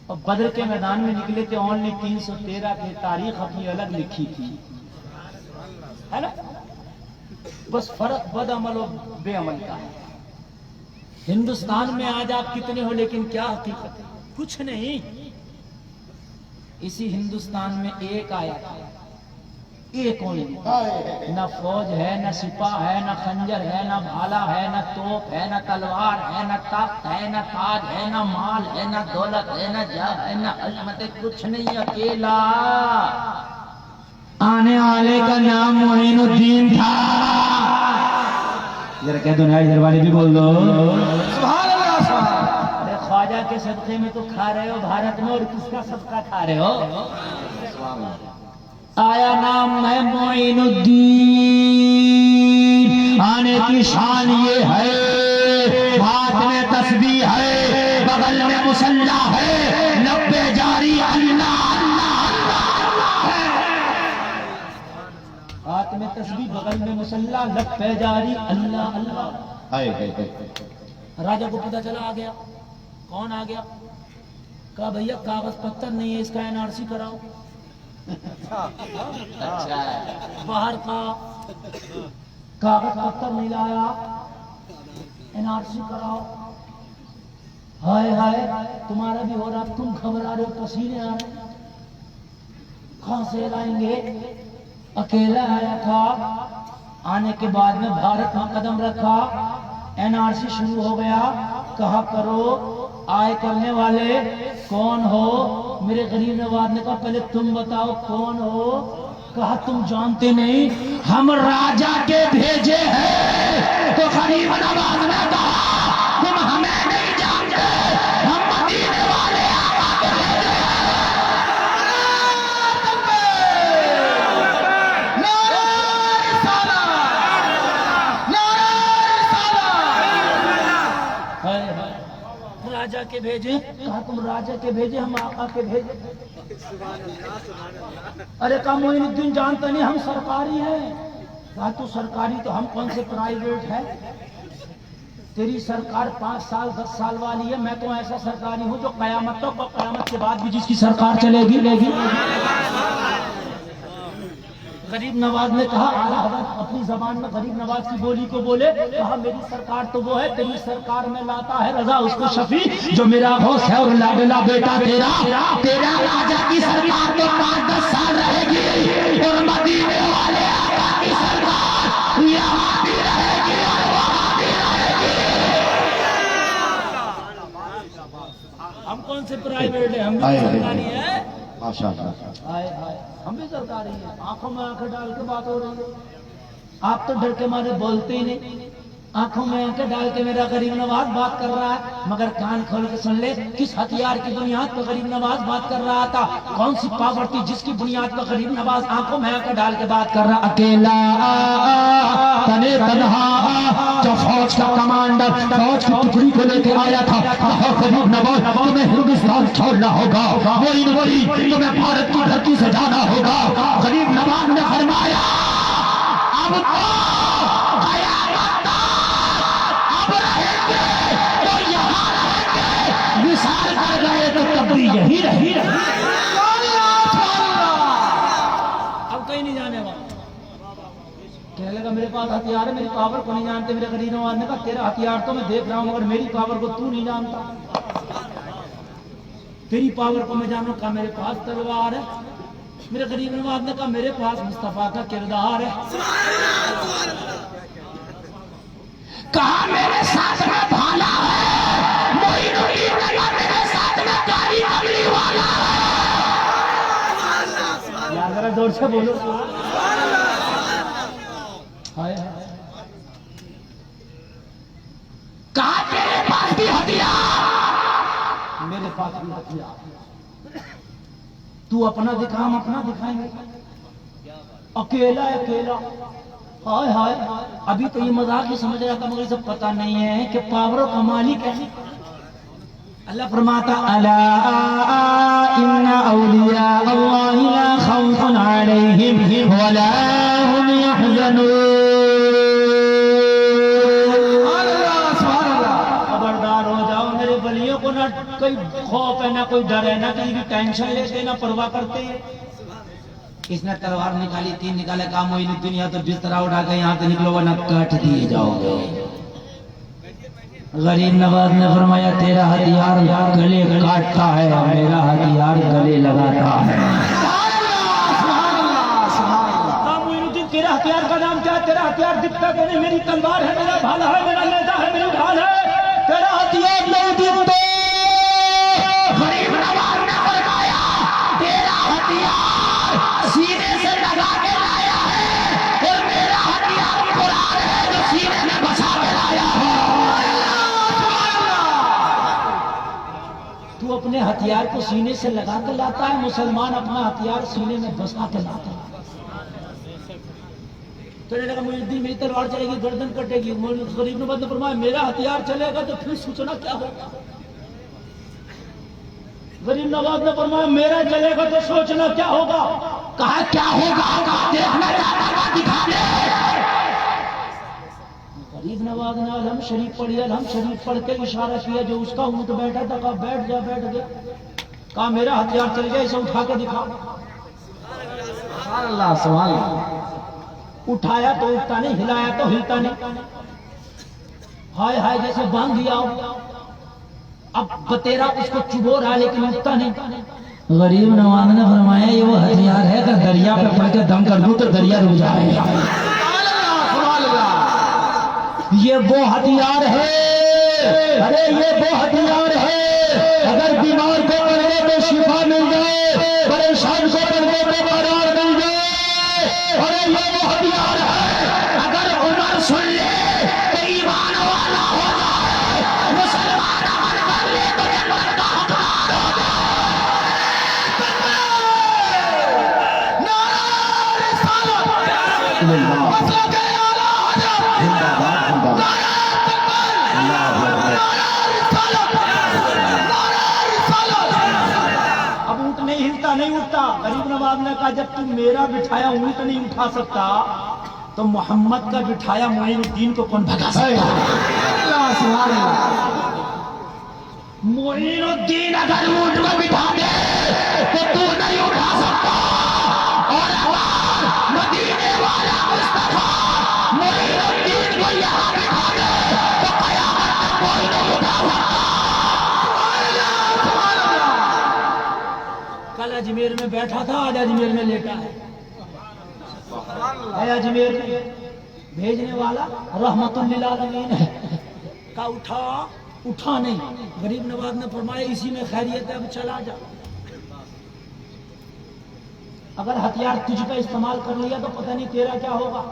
اور بدر کے میدان میں نکلے تھے، اونلی 313 کی تاریخ اپنی الگ لکھی تھی، ہے نا؟ بس فرق بد عمل و بے عمل کا ہے۔ ہندوستان میں آج آپ کتنے ہو، لیکن کیا حقیقت ہے؟ کچھ نہیں۔ اسی ہندوستان میں ایک آیا تھا، ایک نہیں، نہ فوج ہے، نہ سپاہ ہے، نہ خنجر ہے، نہ بھالا ہے، نہ توپ ہے، نہ تلوار ہے، نہ تخت ہے، نہ تاج ہے، نہ مال ہے، نہ دولت ہے، نہ جاہ ہے، نہ عظمت ہے، کچھ نہیں، اکیلا آنے والے کا نام معین الدین تھا۔ ذرا کہہ دو نا، ادھر والے بھی بول دو سبحان اللہ، سبحان اللہ۔ ارے خواجہ کے صدقے میں تو کھا رہے ہو بھارت میں، اور کس کا صدقہ کھا رہے ہو؟ آیا نام ہے معین الدین، آنے کی شان یہ ہے، ہاتھ میں تسبیح ہے، بغل میں مسلح ہے، لب پہ جاری اللہ اللہ اللہ ہے، ہاتھ میں تسبیح، بغل میں مسلح، لب پہ جاری اللہ اللہ۔ راجہ کو پتہ چلا، آ گیا، کون آ گیا؟ کہا بھیا کاغذ پتر نہیں ہے، اس کا NRC کراؤ۔ باہر کا کاغذ پتر نہیں لایا، NRC کراؤ۔ ہائے ہائے تمہارا بھی ہو رہا، تم گھبرا رہے ہو، پسینے آ رہے، کہاں سے لائیں گے؟ اکیلا آیا تھا، آنے کے بعد میں بھارت میں قدم رکھا، NRC شروع ہو گیا، کہا کرو آئے کرنے والے کون ہو؟ میرے غریب نواز نے کہا پہلے تم بتاؤ کون ہو؟ کہا تم جانتے نہیں، ہم راجا کے بھیجے ہیں۔ تو غریب نواز نے کہا تم ہمیں نہیں جانتے، ہم مدینے والے آقا کے بھیجے ہیں۔ راجا کے بھیجے، کہا تم راجا کے بھیجے، ہم آقا کے بھیجے۔ ارے کہا معین الدین جانتا نہیں، ہم سرکاری ہیں۔ کہا تو سرکاری تو ہم کون سے پرائیویٹ ہے؟ تیری سرکار 5 سال 10 سال والی ہے، میں تو ایسا سرکاری ہوں جو قیامت تک اور قیامت کے بعد بھی جس کی سرکار چلے گی لے گی۔ غریب نواز نے کہا اعلیٰ حضرت اپنی زبان میں غریب نواز کی بولی کو بولے، کہا میری سرکار تو وہ ہے، تیری سرکار میں لاتا ہے رضا اس کو شفیع، جو میرا غوث ہے اور لاڈلا بیٹا تیرا راجا کی سرکار تو 5-10 سال رہے گی، اور مدینے والے آقا کی سرکار یہاں بھی رہے گی اور وہاں بھی رہے گی۔ ہم کون سے پرائیویٹ ہیں، ہم بھی سرکاری ہیں۔ ہم بھی سرکاری ہیں، آنکھوں میں آنکھیں ڈال کے بات ہو رہی ہے، آپ تو ڈر کے مارے بولتے ہی نہیں۔ آنکھوں میں آنکھیں ڈال کے میرا غریب نواز بات کر رہا ہے، مگر کان کھول کے سن لے کس ہتھیار کی بنیاد پر غریب نواز بات کر رہا تھا، کون سی پاور تھی جس کی بنیاد پر غریب نواز آنکھوں میں آنکھیں ڈال کے بات کر رہا۔ اکیلا تنے تنہا جو فوج کا کمانڈر فوج کی ٹکڑی کو لے کے آیا تھا، کہا غریب نواز تمہیں ہندوستان چھوڑنا ہوگا، تمہیں بھارت کی دھرتی سے جانا ہوگا۔ غریب نواز نے فرمایا اب وصال کر گئے تو تب بھی یہی رہی، اب کہیں نہیں جانے والا۔ کہنے لگا میرے پاس ہتھیار ہے، میری پاور کو نہیں جانتے۔ میرے غریب نواز نے کہا تیرا ہتھیار تو میں دیکھ رہا ہوں مگر میری پاور کو تو نہیں جانتا۔ تیری پاور کو میں جانوں، کہا میرے پاس تلوار ہے۔ میرے غریب نواز نے کہا میرے پاس مصطفیٰ کا کردار ہے۔ کہا میرے ساتھ میں بھالا ہے، معین الدین نے کہا میرے ساتھ میں کاری کملی والا ہے۔ یار ذرا زور سے بولو۔ کہا تیرے پاس بھی ہتھیار، میرے پاس بھی ہتھیار، تو اپنا دکھا ہم اپنا دکھائیں گے۔ اکیلا اکیلا، ہائے ہائے، ابھی تو یہ مذاق ہی سمجھ رہا تھا مگر اسے پتہ نہیں ہے کہ پاور کا مالک ہے۔ اللہ فرماتا الا ان اولیاء اللہ لا خوف علیہم ولا هم يحزنون۔ خبردار ہو جاؤ میرے ولیوں کو، نہ کوئی خوف ہے نہ کوئی ڈر ہے، نہ کہیں بھی ٹینشن لیتے نہ پرواہ کرتے ہیں۔ اس نے تلوار نکالی، 3 نکالے، کہا معین الدین یا تو بستر اٹھا کے یہاں سے نکلو ورنہ کاٹ دیے جاؤ گے۔ غریب نواز نے فرمایا تیرا ہتھیار گلے کاٹتا ہے، میرا ہتھیار گلے لگاتا ہے۔ معین الدین تیرا ہتھیار کا نام کیا ہے؟ تیرا ہتھیار دکھتا کہ نہیں؟ میری تلوار ہے، میرا بھالا ہے، میرا نیزہ ہے، میری ڈھال ہے، تیرا ہتھیار نہیں دکھتا۔ غریب نواز نے فرمایا تیرا ہتھیار سینے سے لگا کے لایا ہے اور میرا ہتھیار قرآن ہے جو سینے میں بسا کے لایا ہے۔ تو اپنے ہتھیار کو سینے سے لگا کے لاتا ہے، مسلمان اپنا ہتھیار سینے میں بسا کے لاتا ہے۔ تو نے کہا معین الدین میری تلوار چلے گی گردن کٹے گی۔ غریب نواز نے فرمایا میرا ہتھیار چلے گا تو پھر سوچنا کیا ہوگا۔ غریب نواز نے فرمایا میرا چلے گا تو سوچنا کیا ہوگا۔ کہا کیا ہوگا؟ کہا دیکھنا چاہتا تھا، دکھا دے۔ غریب نواز نے الحم شریف پڑھی، الحم شریف پڑھ کے اشارہ کیا، جو اس کا اونٹ بیٹھا تھا کہا بیٹھ جا، بیٹھ گیا۔ کہا میرا ہتھیار چل گیا، اسے اٹھا کے دکھا۔ سبحان اللہ سبحان اللہ۔ اٹھایا تو اٹھتا نہیں، ہلایا تو ہلتا نہیں، ہائے ہائے جیسے باندھ دیا ہو۔ اب تیرا اس کو چبو رہا لیکن اٹھتا نہیں. غریب نواز نے فرمایا یہ وہ ہتھیار ہے کہ دریا پہ پڑ کے دم کر دوں تو دریا رک جائے گا. یہ وہ ہتھیار ہے, ارے یہ وہ ہتھیار ہے, اگر بیمار کو پڑھنے تو شفا مل جائے, پریشان کو پڑھنے تو قرار مل جائے. ارے یہ وہ ہتھیار ہے, اگر عمر سن لے تو ایمان والا ہو جائے, مسلمان عمل کر لے تو جنت کا حقدار ہو جائے. اب اونٹ نہیں ہلتا, نہیں اٹھتا. غریب نواز نے کہا جب تم میرا بٹھایا اونٹ نہیں اٹھا سکتا تو محمد کا بٹھایا معین الدین کو کون بھگا سکتا؟ معین الدین اگر اونٹ کو بٹھا دے تو تو نہیں اٹھا سکتا, اور مدینے والا مصطفیٰ معین الدین کو یہاں بٹھا دے تو قیامت تک کوئی نہیں اٹھا سکتا. کل اجمیر میں بیٹھا تھا, آج اجمیر میں لیٹا ہے. اجمیر میں بھیجنے والا رحمت للعالمین ہے. کا اٹھا نہیں. غریب نواز نے فرمایا اسی میں خیریت ہے, اب چلا جا. اگر ہتھیار تجھ پہ استعمال کر لیا تو پتہ نہیں تیرا کیا ہوگا.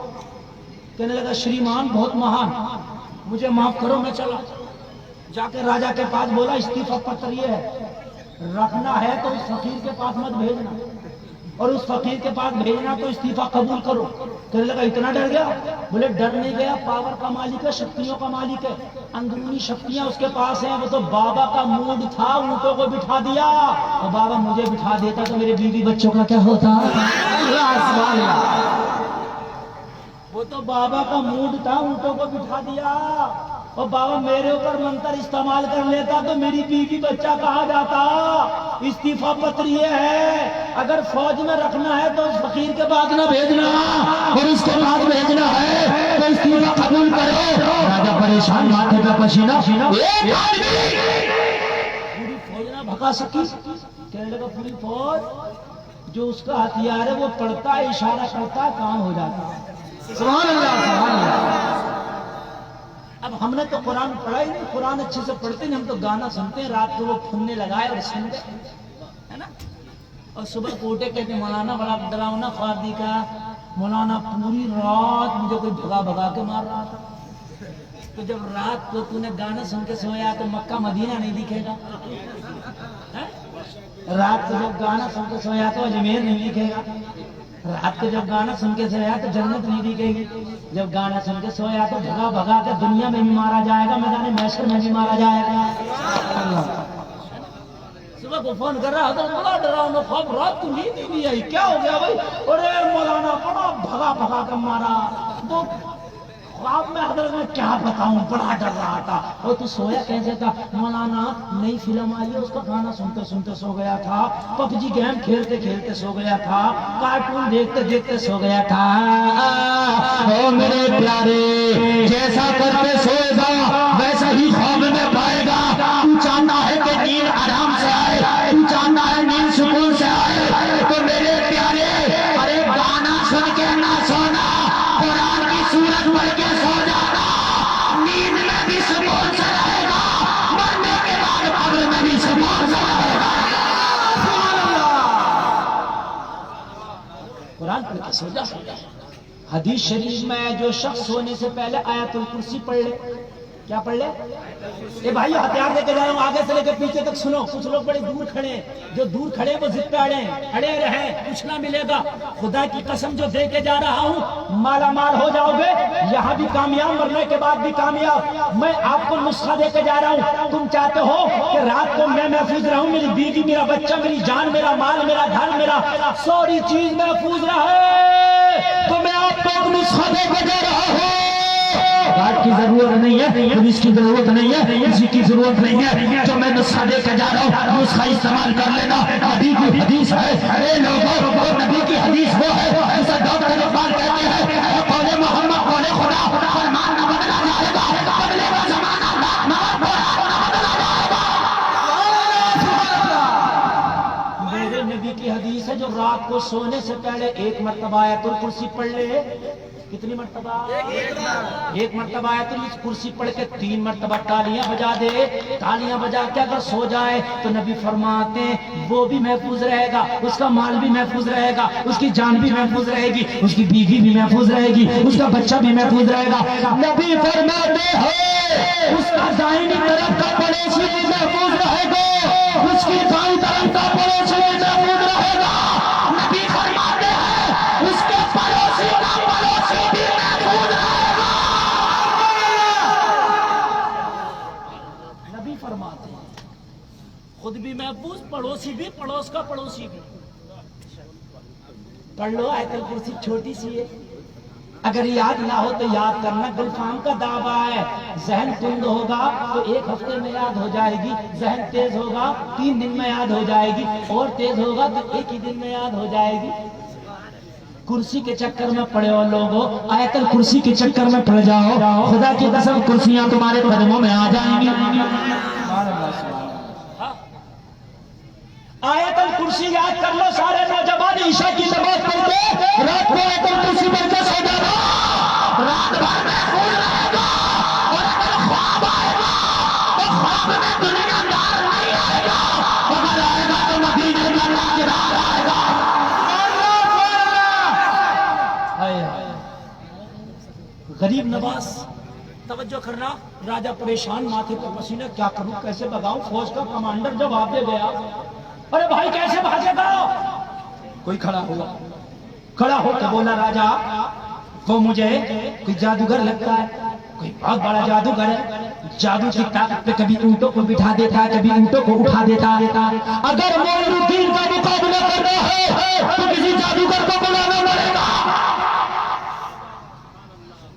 کہنے لگا شریمان بہت مہان, مجھے معاف کرو, میں چلا. جا کے راجا کے پاس بولا استعفا پتر یہ ہے, رکھنا ہے تو اس فقیر کے پاس مت بھیجنا, اور اس فقیر کے پاس بھیجنا تو استعفا قبول کرو. کہنے لگا اتنا ڈر گیا؟ بولے ڈر نہیں گیا, پاور کا مالک ہے, شکتیوں کا مالک ہے, اندرونی شکتیاں اس کے پاس ہیں. وہ تو بابا کا موڈ تھا, اونٹوں کو بٹھا دیا, اور بابا مجھے بٹھا دیتا تو میرے بیوی بچوں کا کیا ہوتا؟ وہ تو بابا کا موڈ تھا, اونٹوں کو بٹھا دیا, اور بابا میرے اوپر منتر استعمال کر لیتا تو میری بیوی بچہ کہاں جاتا. استعفا پتر یہ ہے, اگر فوج میں رکھنا ہے تو اس فقیر کے پاس نہ بھیجنا, اور اس کے پاس بھیجنا ہے تو استعفا قبول کرو. راجا پریشان, ماتھے پہ پسینہ, پوری فوج نہ بھگا سکی. کہنے لگا پوری فوج جو اس کا ہتھیار ہے وہ پڑھتا ہے, اشارہ کرتا ہے, کام ہو جاتا ہے. سبحان اللہ, سبحان اللہ. اب ہم نے تو قرآن پڑھا ہی نہیں, قرآن اچھے سے پڑھتے نہیں, ہم تو گانا سنتے ہیں. رات کو وہ پھننے لگائے اور سنتے ہے نا, اور صبح کو اٹھے کہتے مولانا بڑا ڈراؤنا خواب دیکھا, مولانا پوری رات مجھے کوئی بھگا کے مار رہا تھا. تو جب رات کو تو نے گانا سن کے سویا تو مکہ مدینہ نہیں دکھے گا. رات کو جب گانا سن کے سویا تو اجمیر نہیں دکھے گا. رات کو جب گانا سن کے سویا تو جنت نہیں دکھے گی. جب گانا سن کے سویا تو بھگا کے دنیا میں بھی مارا جائے گا, میدان محشر میں بھی مارا جائے گا. صبح کو فون کر رہا تھا, بڑا ڈراؤنا خواب, رات کو نیند ہی نہیں آئی, کیا ہو گیا بھائی؟ ارے مولانا بڑا بھگا کے مارا. تو خواب میں حضرت میں کیا بتاؤں, بڑا ڈر رہا تھا. اور تو سویا کیسے تھا؟ مولانا نئی فلم آئی ہے, اس کا گانا سنتے سنتے سو گیا تھا, پب جی گیم کھیلتے کھیلتے سو گیا تھا, کارٹون دیکھتے دیکھتے سو گیا تھا. او میرے پیارے, جیسا کرتے سوئے گا ویسا ہی خواب میں پائے گا. تو چاہتا ہے کہ نیند آرام سے آئے, تو چاہتا ہے نیند سکون سے آئے, تو میرے پیارے ارے گانا سن کے نہ سونا, قرآن کی سورت پڑھ کے سو جانا. نیند میں بھی سکون سے رہے گا, مرنے کے بعد قبر میں بھی سکون سے رہے گا. قرآن پڑھ کے سو جا. حدیث شریف میں جو شخص سونے سے پہلے آیت الکرسی پڑھ لے, کیا پڑھ لے؟ اے بھائی ہتھیار لے کے جا رہا ہوں, آگے سے لے کے پیچھے تک سنو. کچھ لوگ بڑے دور کھڑے ہیں, جو دور کھڑے وہ ضد پہ اڑے رہیں, کچھ نہ ملے گا. خدا کی قسم جو دے کے جا رہا ہوں, مالا مال ہو جاؤ گے, یہاں بھی کامیاب, مرنے کے بعد بھی کامیاب. میں آپ کو نسخہ دے کے جا رہا ہوں. تم چاہتے ہو کہ رات کو میں محفوظ رہوں, میری بیوی, میرا بچہ, میری جان, میرا مال, میرا گھر, میرا ساری چیز محفوظ رہے, تو میں آپ کو ایک نسخہ دے کے جا رہا ہوں. کارڈ کی ضرورت نہیں ہے, پولیس کی ضرورت نہیں ہے, کسی کی ضرورت نہیں ہے. جو میں نسخہ دے کے جا رہا ہوں نسخہ استعمال کر لینا. نبی کی حدیث ہے, اے لوگوں, نبی کی حدیث وہ ہے جسے ڈاکٹر اقبال کہتے ہیں, قول محمد قول خدا, فرمان نہ بدلا جائے گا, بدلے گا زمانہ, مگر قرآن نہ بدلا جائے گا. رات کو سونے سے پہلے 1 مرتبہ آیت الکرسی پڑھ لے. کتنی مرتبہ؟ 1 مرتبہ آیت الکرسی پڑھ کے 3 مرتبہ تالیاں بجا دے. تالیاں بجا کے اگر سو جائے تو نبی فرماتے ہیں وہ بھی محفوظ رہے گا, اس کا مال بھی محفوظ رہے گا, اس کی جان بھی محفوظ رہے گی, اس کی بیوی بھی محفوظ رہے گی, اس کا بچہ بھی محفوظ رہے گا. نبی فرماتے ہیں اس کا دائیں طرف کا پڑوسی بھی محفوظ رہے گا, اس کی بائیں طرف کا پڑوسی بھی محفوظ رہے گا. نبی فرماتے ہیں اس کے پڑوسی کا پڑوسی بھی محفوظ رہے گا. نبی فرماتے ہیں خود بھی محفوظ, پڑوسی بھی, پڑوس کا پڑوسی بھی. پڑھ لو آیت الکرسی, چھوٹی سی ہے, اگر یاد نہ ہو تو یاد کرنا. گلفام کا دعویٰ ہے ذہن تند ہوگا تو 1 ہفتے میں یاد ہو جائے گی, ذہن تیز ہوگا 3 دن میں یاد ہو جائے گی, اور تیز ہوگا تو 1 ہی دن میں یاد ہو جائے گی. کرسی کے چکر میں پڑے ہو لوگوں, آیت الکرسی کے چکر میں پڑ جاؤ, خدا کی قسم کرسیاں تمہارے قدموں میں آ جائیں گی. آیت الکرسی یاد کر لو سارے نوجوان, عشاء کی نماز پڑھ کے رات کو آیت الکرسی پڑھ کے سو جانا, رات بھر محفوظ رہے گا. اور اگر خواب آئے گا تو خواب میں دنیا دار نہیں آئے گا, اگر آئے گا تو مدینے میں لاجرار آئے گا. غریب نواز, توجہ کرنا. راجہ پریشان, ماتھے پر پسینہ, کیا کروں کیسے بگاؤں, فوج کا کمانڈر جواب دے گیا, ارے بھائی کیسے بھاگے گا. کوئی کھڑا ہوا, کھڑا ہو کے بولا راجہ وہ مجھے کوئی جادوگر لگتا ہے, کوئی بہت بڑا جادوگر ہے, جادو کی طاقت پہ کبھی اونٹوں کو بٹھا دیتا ہے, کبھی اونٹوں کو اٹھا دیتا ہے. اگر معین الدین کا مقابلہ کرنا ہے تو کسی جادوگر کو بلانا پڑے گا.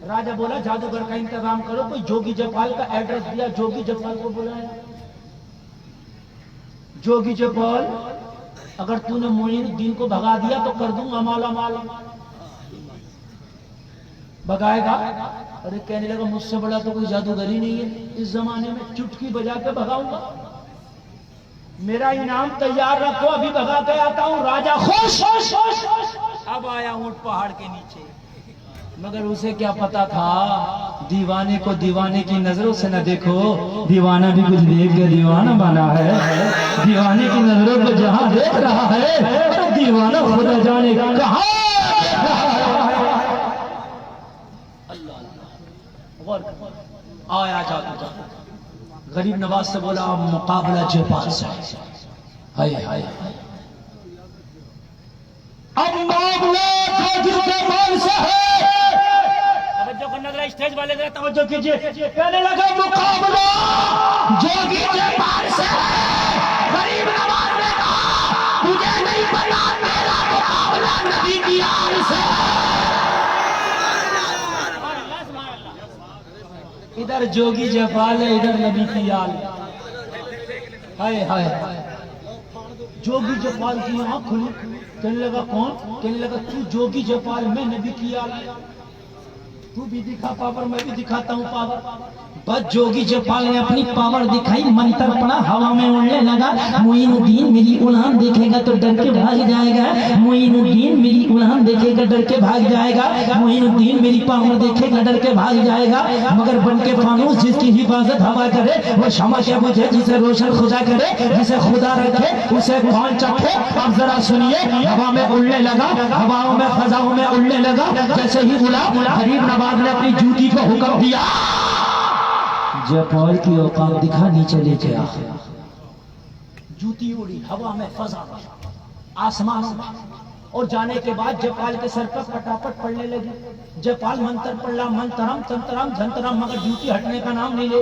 راجہ بولا جادوگر کا انتظام کرو. کوئی جوگی جپال کا ایڈریس دیا, جوگی جپال کو بلایا. جوگی جپال, اگر تو نے معین الدین کو بھگا دیا تو کر دوں گا مالا مال. بھگائے گا؟ ارے کہنے لگا مجھ سے بڑا تو کوئی جادوگر ہی نہیں ہے اس زمانے میں, چٹکی بجا کے بھگاؤں گا. میرا انعام تیار رکھو, ابھی بھگا کے آتا ہوں. راجہ خوش. اب آیا اونٹ پہاڑ کے نیچے, مگر اسے کیا پتا تھا دیوانے کو دیوانے کی نظروں سے نہ دیکھو, دیوانہ بھی کچھ دیکھ کے دیوانہ بنا ہے. دیوانے کی نظروں کو جہاں دیکھ رہا ہے دیوانہ خدا جانے کہاں. آیا جادو, غریب نواز سے بولا مقابلہ جپال سے. ہائے ہائے, اب معاملہ جپال سے ہے. اسٹیج والے ذرا توجہ کیجئے, کہنے لگا مقابلہ جوگی جپال سے ہے. غریب نواز نے کہا مجھے نہیں پتا, میرا مقابلہ نبی کی آل سے ہے. ادھر جوگی جپال ہے, ادھر نبی کی آل. ہائے ہائے, جوگی جپال کی آنکھ کھلی, کہنے لگا کون؟ کہنے لگا تو جوگی جپال, میں نبی کی آل. تو بھی دکھا پاور, میں بھی دکھاتا ہوں پاور. بس جوگی جپال نے اپنی پاور دکھائی, منتر پڑا, ہوا میں اڑنے لگا. معین الدین میری اڑان دیکھے گا تو ڈر کے بھاگ جائے گا. معین الدین میری اڑان دیکھے گا ڈر کے بھاگ جائے گا. معین الدین میری پاور دیکھے گا ڈر کے بھاگ جائے گا. مگر بن کے فانوس جس کی حفاظت ہوا کرے وہ شمع کے بجھے, جسے روشن خدا کرے, جسے خدا رکھے اسے کون چکھے. اب ذرا سنیے, ہوا میں اڑنے لگا, ہواؤں میں فضاؤں میں اڑنے لگا. جیسے ہی اڑا, غریب نواز نے اپنی جوتی کو حکم دیا, جپال کی اوقات دکھانی چلے گیا. جوتی اڑی ہوا میں, فضا میں, آسمانوں میں, اور جانے کے بعد جپال کے سر پر پٹاپٹ پڑنے لگی. جپال منتر پڑھا, منترم تنترم جھنترم, مگر جوتی ہٹنے کا نام نہیں لے.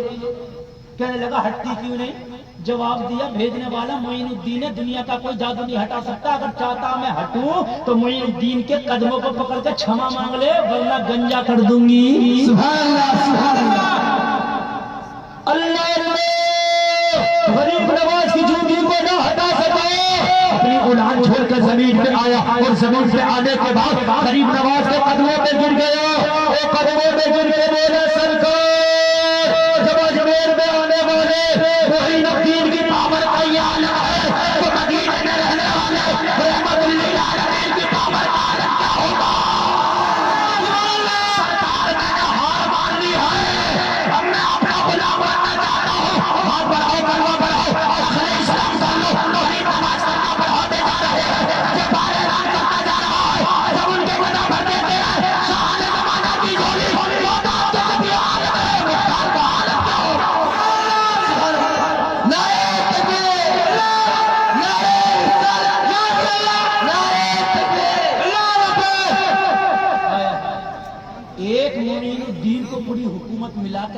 کہنے لگا ہٹتی کیوں نہیں؟ جواب دیا بھیجنے والا معین الدین ہے, دنیا کا کوئی جادو نہیں ہٹا سکتا. اگر چاہتا میں ہٹوں تو معین الدین کے قدموں کو پکڑ کے چھما مانگ لے, ورنہ گنجا کر دوں گی. سبحان اللہ, سبحان اللہ. اللہ غریب نواز کی جوتی کو نہ ہٹا سکا, اپنی اڑان چھوڑ کر زمین پہ آیا, اور زمین پہ آنے کے بعد غریب نواز کے قدموں پہ گر گیا. وہ قدموں پہ گر کے بولے سرکار, جب اجمیر میں آنے والے معین الدین کی پاور تیار ہے, وہ مدینے میں رہنے والے رحمت للعالمین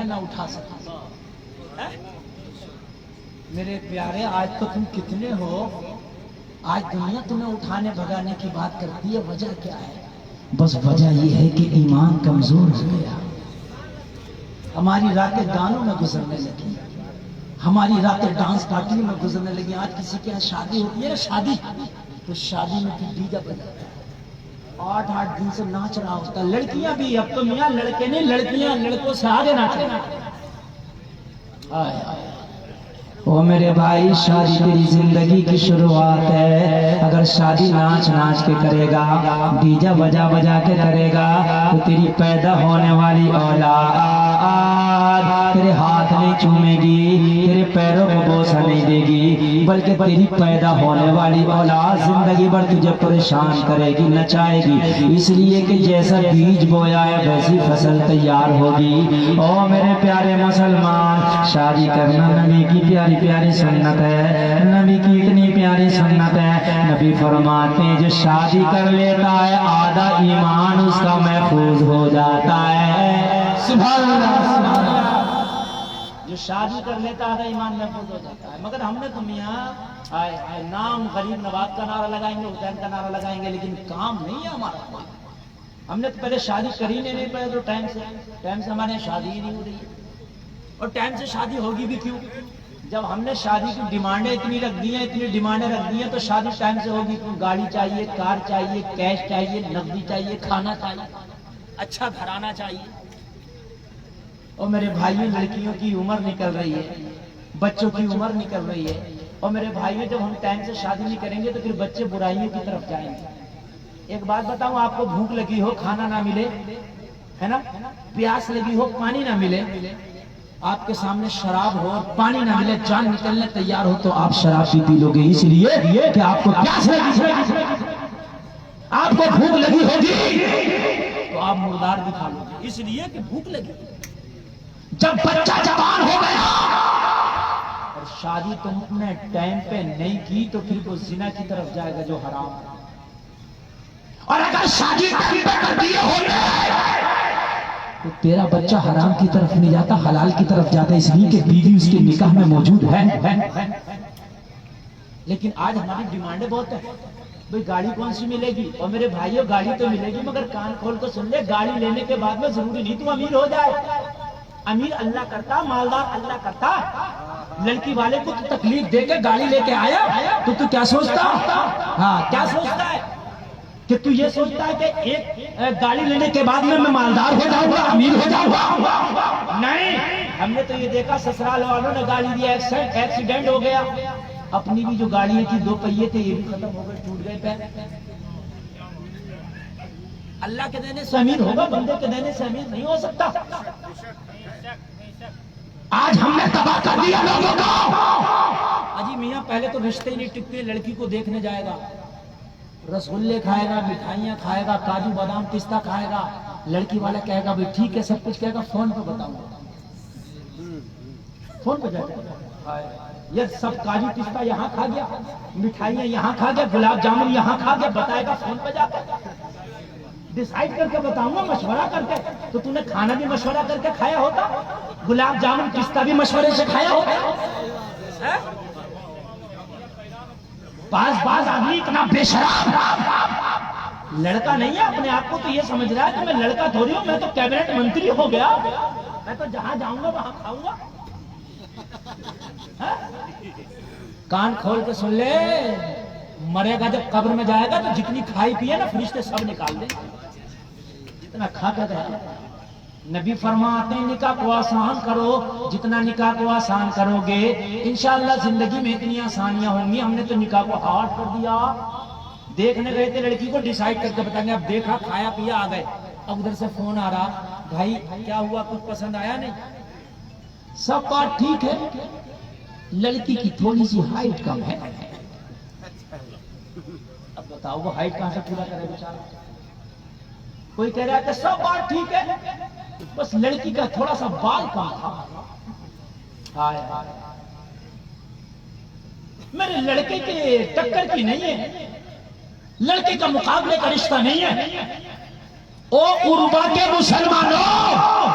نہ اٹھا سکے. میرے پیارے آج تو تم کتنے ہو, آج دنیا تمہیں اٹھانے بھگانے کی بات کرتی ہے, وجہ کیا ہے؟ بس وجہ یہ ہے کہ ایمان کمزور ہو گیا. ہماری راتیں گانوں میں گزرنے لگی, ہماری راتیں ڈانس پارٹی میں گزرنے لگی. آج کسی کے یہاں شادی ہوتی ہے نا, شادی, تو شادی میں پھر ڈی جے بجاتا ہے, 8 دن سے ناچ رہا ہوتا ہے. لڑکیاں بھی, اب تو میاں لڑکے نہیں, لڑکیاں لڑکوں سے آگے ناچ رہے. او میرے بھائی, شادی تیری زندگی کی شروعات ہے. اگر شادی ناچ ناچ کے کرے گا, ڈی جے بجا بجا کے کرے گا, تو تیری پیدا ہونے والی اولاد تیرے ہاتھ نہیں چومے گی, تیرے پیروں کو بوسہ نہیں دے گی, بلکہ تیری پیدا ہونے والی اولاد زندگی بھر تجھے پریشان کرے گی, نچائے گی. اس لیے کہ جیسا بیج بویا ہے ویسی فصل تیار ہوگی. او میرے پیارے مسلمان, شادی کرنا نبی کی پیاری پیاری سنت ہے, نبی کی اتنی پیاری سنت ہے. نبی فرماتے ہیں جو شادی کر لیتا ہے آدھا ایمان اس کا محفوظ ہو جاتا ہے. سبحان اللہ. جو شادی کر لیتا آدھا ایمان محفوظ ہو جاتا ہے. مگر ہم نے تو میاں نام غریب نواز کا نعرہ لگائیں گے, حسین کا نعرہ لگائیں گے, لیکن کام نہیں ہے ہمارا. ہم نے تو پہلے شادی کری نہیں, پہلے تو ٹائم سے ہمارے یہاں شادی ہی نہیں ہو رہی ہے. اور ٹائم سے شادی ہوگی بھی کیوں؟ جب ہم نے شادی کی ڈیمانڈیں اتنی رکھ دی ہیں, اتنی ڈیمانڈیں رکھ دی ہیں, تو شادی ٹائم سے ہوگی کیوں؟ گاڑی چاہیے, کار چاہیے, کیش چاہیے, نقدی چاہیے, کھانا چاہیے, اچھا گھرانہ چاہیے. اور میرے بھائیوں, لڑکیوں کی عمر نکل رہی ہے, بچوں کی عمر نکل رہی ہے. اور میرے بھائیوں, جب ہم ٹائم سے شادی نہیں کریں گے تو پھر بچے برائیوں کی طرف جائیں گے. ایک بات بتاؤں, آپ کو بھوک لگی ہو, کھانا نہ ملے, ہے نا, پیاس لگی ہو, پانی نہ ملے, آپ کے سامنے شراب ہو اور پانی نہ ملے, جان نکلنے تیار ہو, تو آپ شراب بھی پی لو گے. اس لیے کہ آپ کو پیاس لگی, آپ کو بھوک لگی ہوگی تو آپ مردار بھی کھا لو گے, اس لیے کہ بھوک لگی. جب بچہ جوان ہو گیا اور شادی تم نے ٹائم پہ نہیں کی تو پھر وہ زنا کی طرف جائے گا جو حرام ہے. اور اگر شادی ٹائم پہ کر دیے ہوگی تو تیرا بچہ حرام کی طرف نہیں جاتا, حلال کی طرف جاتا, اس لیے کہ بیوی اس کے نکاح میں موجود ہے. لیکن آج ہماری ڈیمانڈیں بہت ہیں. بھئی گاڑی کون سی ملے گی؟ اور میرے بھائیوں, گاڑی تو ملے گی, مگر کان کھول کر سن لے, گاڑی لینے کے بعد میں ضروری نہیں تو امیر ہو جائے. امیر اللہ کرتا, مالدار اللہ کرتا. لڑکی والے کو تو تکلیف دے کے گاڑی لے کے آیا تو کیا سوچتا؟ ہاں, کیا سوچتا ہے کہ تو یہ سوچتا ہے کہ ایک گاڑی لینے کے بعد میں مالدار ہو جاؤں گا, امیر ہو جاؤں گا؟ نہیں, ہم نے تو یہ دیکھا سسرال والوں نے گاڑی دیا, ایکسیڈنٹ ہو گیا, اپنی بھی جو گاڑیاں تھی 2 پہیے تھے یہ بھی ختم ہو گئے, ٹوٹ گئے پیر. اللہ کے دینے سے امیر ہوگا, بندے کے دینے سے امیر نہیں ہو سکتا. آج ہم نے تباہ کر دیا لوگوں کو. اجی میاں, پہلے تو رشتے ہی نہیں ٹکتے. لڑکی کو دیکھنے جائے گا, رسگلے کھائے گا, مٹھائیاں کھائے گا, کاجو بادام پستہ کھائے گا. لڑکی والا کہے گا بھائی ٹھیک ہے, سب کچھ کہے گا, فون پہ بتاؤں گا. فون پہ جائے یہ سب کاجو پستہ یہاں کھا گیا, مٹھائیاں یہاں کھا گیا, گلاب جامن یہاں کھا گیا, بتائے گا فون پہ جا کر. ڈیسائیڈ کر کے بتاؤں گا, مشورہ کر کے. تو تم نے کھانا بھی مشورہ کر کے کھایا ہوتا, گلاب جامن پستہ بھی مشورے سے کھایا ہوتا. بعض آدمی اتنا بے شرم لڑکا نہیں ہے, اپنے آپ کو تو یہ سمجھ رہا ہے کہ میں لڑکا تھوڑی ہوں, میں تو کیبنٹ منتری ہو گیا, میں تو جہاں جاؤں گا وہاں کھاؤں گا. کان کھول کے سن لے, مرے گا جب قبر میں جائے گا تو جتنی کھائی پیے نا فرشتے سب نکال دیں, جتنا کھا کے گیا. نبی فرماتے ہیں نکاح کو آسان کرو, جتنا نکاح کو آسان کرو گے انشاءاللہ زندگی میں اتنی آسانیاں ہوں گی. ہم نے تو نکاح کو ہارڈ کر دیا. دیکھنے گئے تھے لڑکی کو, ڈیسائیڈ کر کے بتائیں گے, اب دیکھا, کھایا پیا, آ گئے. اب ادھر سے فون آ رہا, بھائی کیا ہوا, کچھ پسند آیا نہیں؟ سب بات ٹھیک ہے, لڑکی کی تھوڑی سی ہائٹ کم ہے. اب بتاؤ وہ ہائٹ کہاں سے پورا کرے بیچارہ؟ کوئی کہہ رہا ہے کہ سب بات ٹھیک ہے, بس لڑکی کا تھوڑا سا بال کم تھا. میرے لڑکے کے ٹکر کی نہیں ہے, لڑکے کا مقابلے کا رشتہ نہیں ہے. او عربا کے مسلمانوں,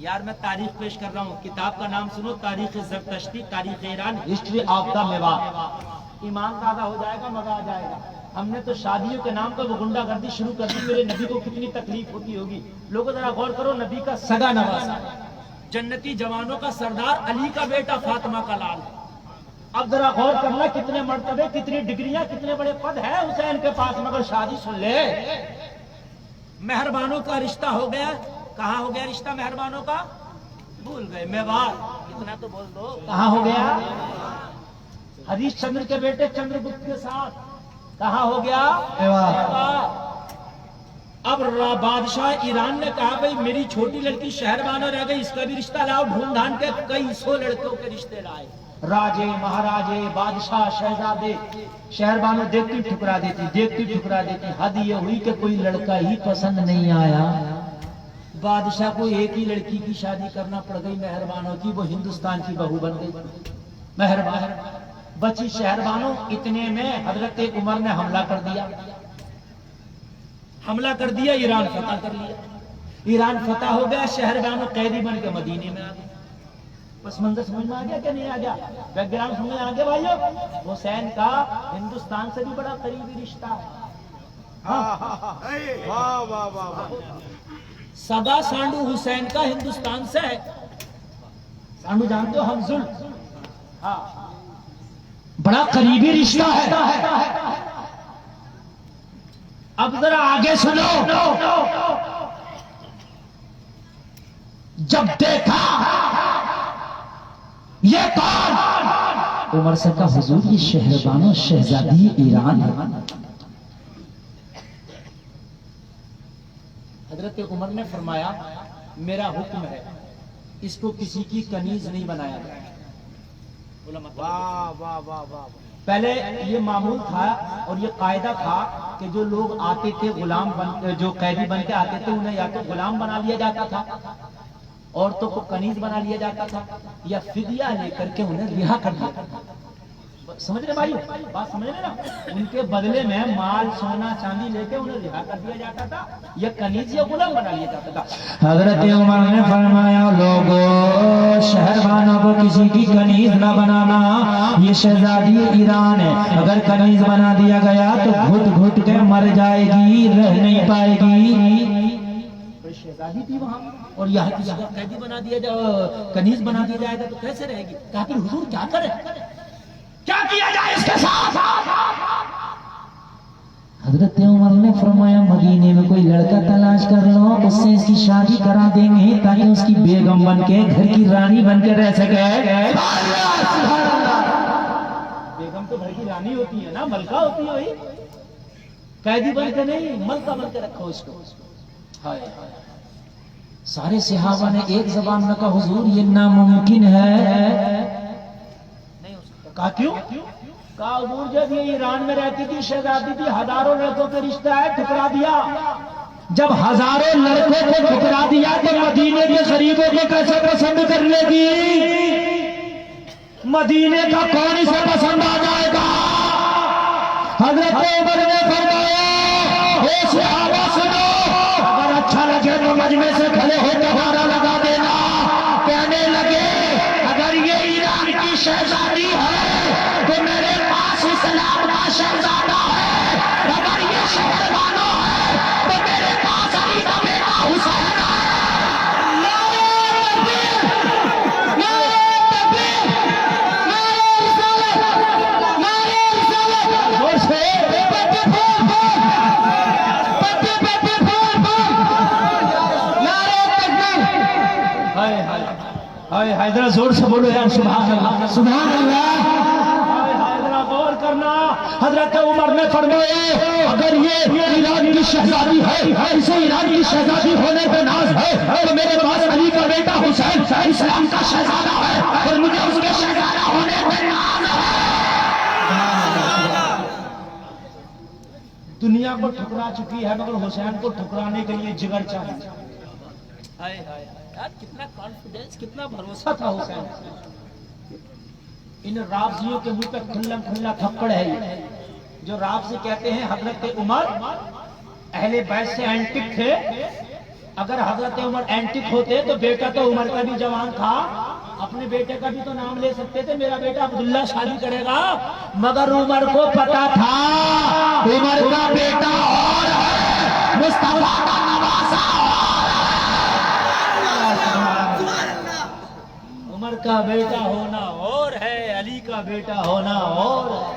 یار میں تاریخ پیش کر رہا ہوں، کتاب کا نام سنو، تاریخ زرتشتی، تاریخ Iran, history of the Mewat, ایمان تازہ ہو جائے گا، مزہ آ جائے گا۔ ہم نے تو شادیوں کے نام پر وہ گنڈا گردی شروع کر دی، میرے نبی کو کتنی تکلیف ہوتی ہوگی۔ لوگوں ذرا غور کرو، نبی کا سگا نواسا، جنتی جوانوں کا سردار، علی کا بیٹا، فاطمہ کا لال۔ اب ذرا غور کرنا، کتنے مرتبے، کتنی ڈگریاں، کتنے بڑے پد ہے حسین کے پاس، مگر شادی سن لے، مہربانوں کا رشتہ ہو گیا۔ کہاں ہو گیا رشتہ مہربانوں کا؟ بھول گئے، میوات، اتنا تو بول دو، کہاں ہو گیا؟ ہریش چندر کے بیٹے چندر گپت کے ساتھ، کہاں ہو گیا؟ میوات۔ اب بادشاہ ایران نے کہا بھئی میری چھوٹی لڑکی شہربانو رہ گئی، اس کا بھی رشتہ لاؤ، ڈھونڈ ڈھانڈ کے کئی سو لڑکوں کے رشتے لائے، راجے، مہاراجے، بادشاہ، شہزادے، شہربانو دیکھتی ٹھکرا دیتی، دیکھتی ٹھکرا دیتی، حد یہ ہوئی کہ کوئی لڑکا ہی پسند نہیں آیا۔ بادشاہ کو ایک ہی لڑکی کی شادی کرنا پڑ گئی مہربانوں کی، وہ ہندوستان کی بہو بن گئی، مہربان بچی شہربانوں۔ اتنے میں حضرت عمر نے حملہ کر دیا، حملہ کر دیا، ایران فتح کر لیا، ایران فتح ہو گیا، شہربانوں قیدی بن کے مدینے میں آ گئے۔ پس منظر سمجھ میں آ گیا کہ نہیں آ گیا؟ بیک گراؤنڈ سمجھ میں آ گیا بھائیو؟ حسین کا ہندوستان سے بھی بڑا قریبی رشتہ ہے۔ سگا سانڈو حسین کا ہندوستان سے ہے، سانڈو جانتے ہو، حمزل، ہاں، بڑا قریبی رشتہ ہے۔ اب ذرا آگے سنو، جب دیکھا یہ کون، عمر سے کہا حضور یہ شہربانو شہزادی ایران ہے۔ حضرت عمر نے فرمایا میرا حکم ہے، اس کو کسی کی کنیز نہیں بنایا گیا۔ پہلے یہ معمول تھا اور یہ قاعدہ تھا کہ جو لوگ آتے تھے غلام بن، جو قیدی بن کے آتے تھے، انہیں یا تو غلام بنا لیا جاتا تھا، عورتوں کو کنیز بنا لیا جاتا تھا، یا فدیہ لے کر کے انہیں رہا کر دیا جاتا تھا۔ سمجھ رہے بھائی بات، سمجھ رہے نا؟ ان کے بدلے میں مال، سونا، چاندی لے کے انہیں رہا کر دیا جاتا تھا، یا کنیز یا غلام بنا لیا جاتا تھا۔ حضرت عمر نے فرمایا لوگوں شہربانوں کو کسی کی کنیز نہ بنانا، یہ شہزادی ایران ہے، اگر کنیز بنا دیا گیا تو گھٹ گھٹ کے مر جائے گی، رہ نہیں پائے گی۔ شہزادی تھی وہاں، اور یہاں کسی کو قیدی بنا دیا جائے، کنیز بنا دیا جائے گا تو کیسے رہے گی؟ کہا کہ حضور کیا کرے، کیا کیا جائے اس کے ساتھ؟ حضرت عمر نے فرمایا مدینے میں کوئی لڑکا تلاش کر لو، اس سے اس کی شادی کرا دیں گے تاکہ اس کی بیگم بن کے گھر کی رانی بن کے رہ سکے۔ بیگم تو گھر کی رانی ہوتی ہے نا، ملکہ ہوتی ہے، وہی قیدی بن کے نہیں، ملکہ بن کے رکھو اس کو۔ سارے صحابہ نے ایک زبان میں کہا حضور یہ ناممکن ہے۔ کہا کیوں؟ کہا حضور جب یہ ایران میں رہتی تھی، شہزادی تھی، ہزاروں لڑکوں کے رشتہ ہے، ٹھکرا دیا۔ جب ہزاروں لڑکوں کو ٹھکرا دیا تو مدینے کے غریبوں کو کیسے پسند کر لے گی؟ مدینے کا کون اسے پسند آ جائے گا؟ حضرت عمر نے فرمایا اے صحابہ سنو، اگر اچھا لگے تو مجمع سے کھڑے ہو کے نعرہ لگا دینا۔ کہنے لگے اگر یہ ایران کی شہزادی ہے تو میرے پاس اسلام کا شہزادہ ہے، اگر یہ شہربانو ہے تو میرے پاس علی کا بیٹا حسین ہے۔ حیدرہ زور سے بولو یار، سبحان اللہ، سبحان اللہ۔ حیدرہ غور کرنا، حضرت عمر نے فرمایا اگر یہ ایران کی شہزادی ہے، اسے ایران کی شہزادی ہونے پہ ناز ہے تو میرے پاس علی کا بیٹا حسین اسلام کا شہزادہ ہے اور مجھے اس کے شہزادہ ہونے پہ ناز ہے۔ دنیا کو ٹھکرا چکی ہے مگر حسین کو ٹھکرانے کے لیے جگر چاہیے۔ کتنا کانفیڈنس، کتنا بھروسہ تھا حسین۔ ان رافضیوں کے منہ پہ کھلا کھلا تھپڑ ہے یہ، جو رافضی کہتے ہیں حضرت عمر اہل بیت سے اینٹک تھے، اگر حضرت عمر اینٹک ہوتے تو بیٹا تو عمر کا بھی جوان تھا، اپنے بیٹے کا بھی تو نام لے سکتے تھے، میرا بیٹا عبداللہ شادی کرے گا، مگر عمر کو پتا تھا عمر کا بیٹا اور ہے، مصطفیٰ کا نواسا عمر کا بیٹا ہونا اور ہے، علی کا بیٹا ہونا اور ہے۔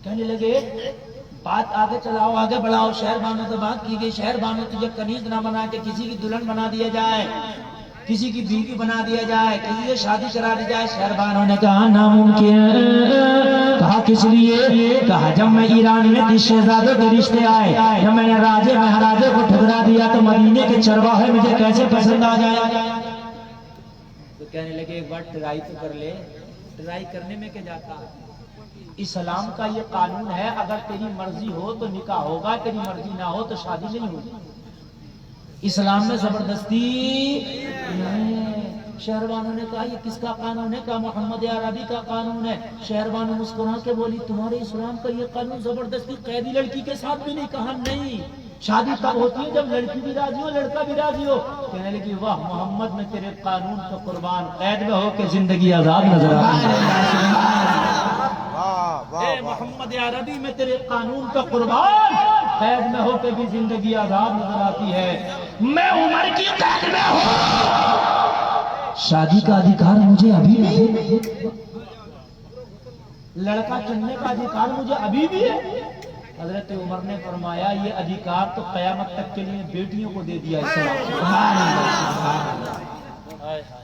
کہنے لگے بات آگے چلاؤ، آگے بڑھاؤ، شہر بانو سے بات کی گئی، شہر بانو تجھے کنیز نہ بنا کے کسی کی دلہن بنا دیا جائے، کسی کی بیوی بنا دیا جائے، کسی سے شادی کرا دی جائے۔ شہر بانو نے کہا ناممکن، کہا کس لیے؟ کہا جب میں ایران میں 30 شہزادوں کے رشتے آئے، جب میں نے راجے مہاراجے کو ٹھکرا دیا تو مدینے کے چرواہے مجھے کیسے پسند آ جائے؟ تو کہنے لگے ایک بار ٹرائی تو کر لے، ٹرائی کرنے میں کیا جاتا ہے؟ اسلام کا یہ قانون ہے، اگر تیری مرضی ہو تو نکاح ہوگا، تیری مرضی نہ ہو تو شادی نہیں ہوگی۔ اسلام میں زبردستی نہیں۔ شہربانو نے کہا یہ کس کا قانون ہے؟ کہا محمد عربی کا قانون ہے۔ شہربانو مسکرا کے بولی تمہارے اسلام کا یہ قانون زبردستی قیدی لڑکی کے ساتھ بھی نہیں؟ کہا نہیں، شادی تب ہوتی ہے جب لڑکی بھی راضی ہو لڑکا بھی راضی ہو۔ کہنے لگی واہ محمد میں تیرے قانون تو قربان، قید میں ہو کے زندگی آزاد نظر آتی ہے۔ اے محمد عربی میں تیرے قانون کا قربان، قید میں ہو کے بھی زندگی آزاد نظر آتی ہے۔ میں عمر کی قید میں ہوں، شادی کا ادھیکار مجھے ابھی نہیں، لڑکا چننے کا ادھیکار مجھے ابھی بھی ہے۔ حضرت عمر نے فرمایا یہ ادھیکار تو قیامت تک کے لیے بیٹیوں کو دے دیا ہے۔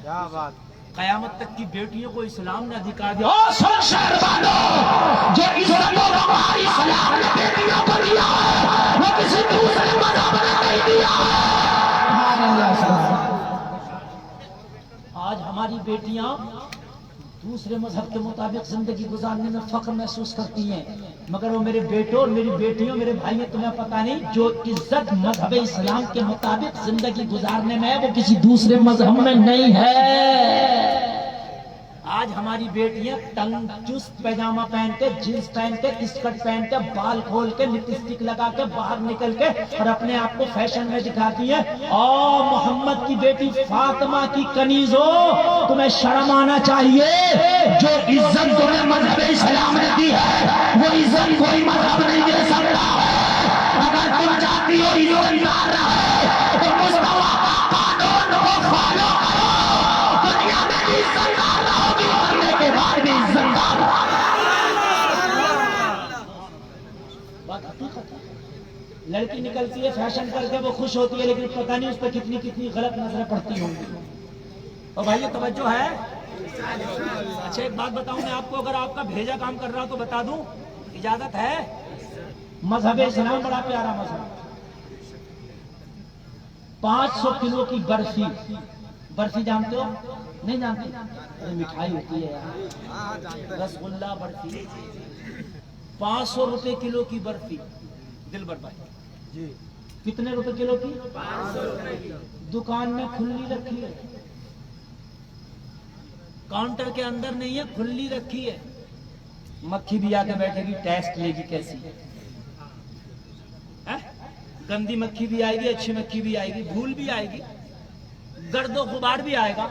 کیا بات، قیامت تک کی بیٹیوں کو اسلام نے ادھیکار دیا۔ او سن شہربانو، جو عزت و وقار اسلام نے بیٹیوں کو دیا ہے وہ کسی دوسرے مذہب نے نہیں دیا ہے۔ آج ہماری بیٹیاں دوسرے مذہب کے مطابق زندگی گزارنے میں فخر محسوس کرتی ہیں، مگر وہ میرے بیٹوں اور میری بیٹیوں، میرے بھائیوں، تمہیں پتہ نہیں جو عزت مذہب اسلام کے مطابق زندگی گزارنے میں ہے وہ کسی دوسرے مذہب میں نہیں ہے۔ آج ہماری بیٹیاں تنگ چست پیجامہ پہن کے، جینس پہن کے، اسکرٹ پہن کے، بال کھول کے، لپسٹک لگا کے باہر نکل کے اور اپنے آپ کو فیشن میں دکھاتی ہیں۔ او محمد کی بیٹی فاطمہ کی کنیز ہو، تمہیں شرم آنا چاہیے۔ جو عزت تمہیں مذہب اسلام نے دی ہے وہ عزت کوئی مذہب نہیں دے سکتا۔ اگر تم چاہتی ہو عزت دار رہے تو مصطفیٰ کا قانون کو فالو کرو، دنیا میں بھی عزت دار رہو گی، مرنے کے بعد بھی عزت دار رہو گی۔ بات حقیقت ہے۔ لڑکی نکلتی ہے فیشن کر کے وہ خوش ہوتی ہے، لیکن پتہ نہیں اس پہ کتنی کتنی غلط نظریں پڑتی ہوں گی۔ اور بھائی توجہ ہے۔ اچھا ایک بات بتاؤں میں آپ کو، اگر آپ کا بھیجا کام کر رہا ہوں تو بتا دوں، اجازت ہے؟ مذہب اسلام بڑا پیارا مذہب۔ 500 کلو کی برفی، برفی جانتے ہو؟ نہیں جانتے؟ مٹھائی ہوتی ہے یار، رس گلہ برفی، 500 روپے کلو کی برفی۔ دل بر بھائی کتنے روپے کلو کی؟ 500 روپے کی۔ دکان میں کھلی رکھی ہے، کاؤنٹر کے اندر نہیں ہے، کھلی رکھی ہے۔ مکھی بھی آ کے بیٹھے گی، ٹیسٹ لے گی کیسی ہے، گندی مکھی بھی آئے گی، اچھی مکھی بھی آئے گی، دھول بھی آئے گی، گرد و غبار بھی آئے گا۔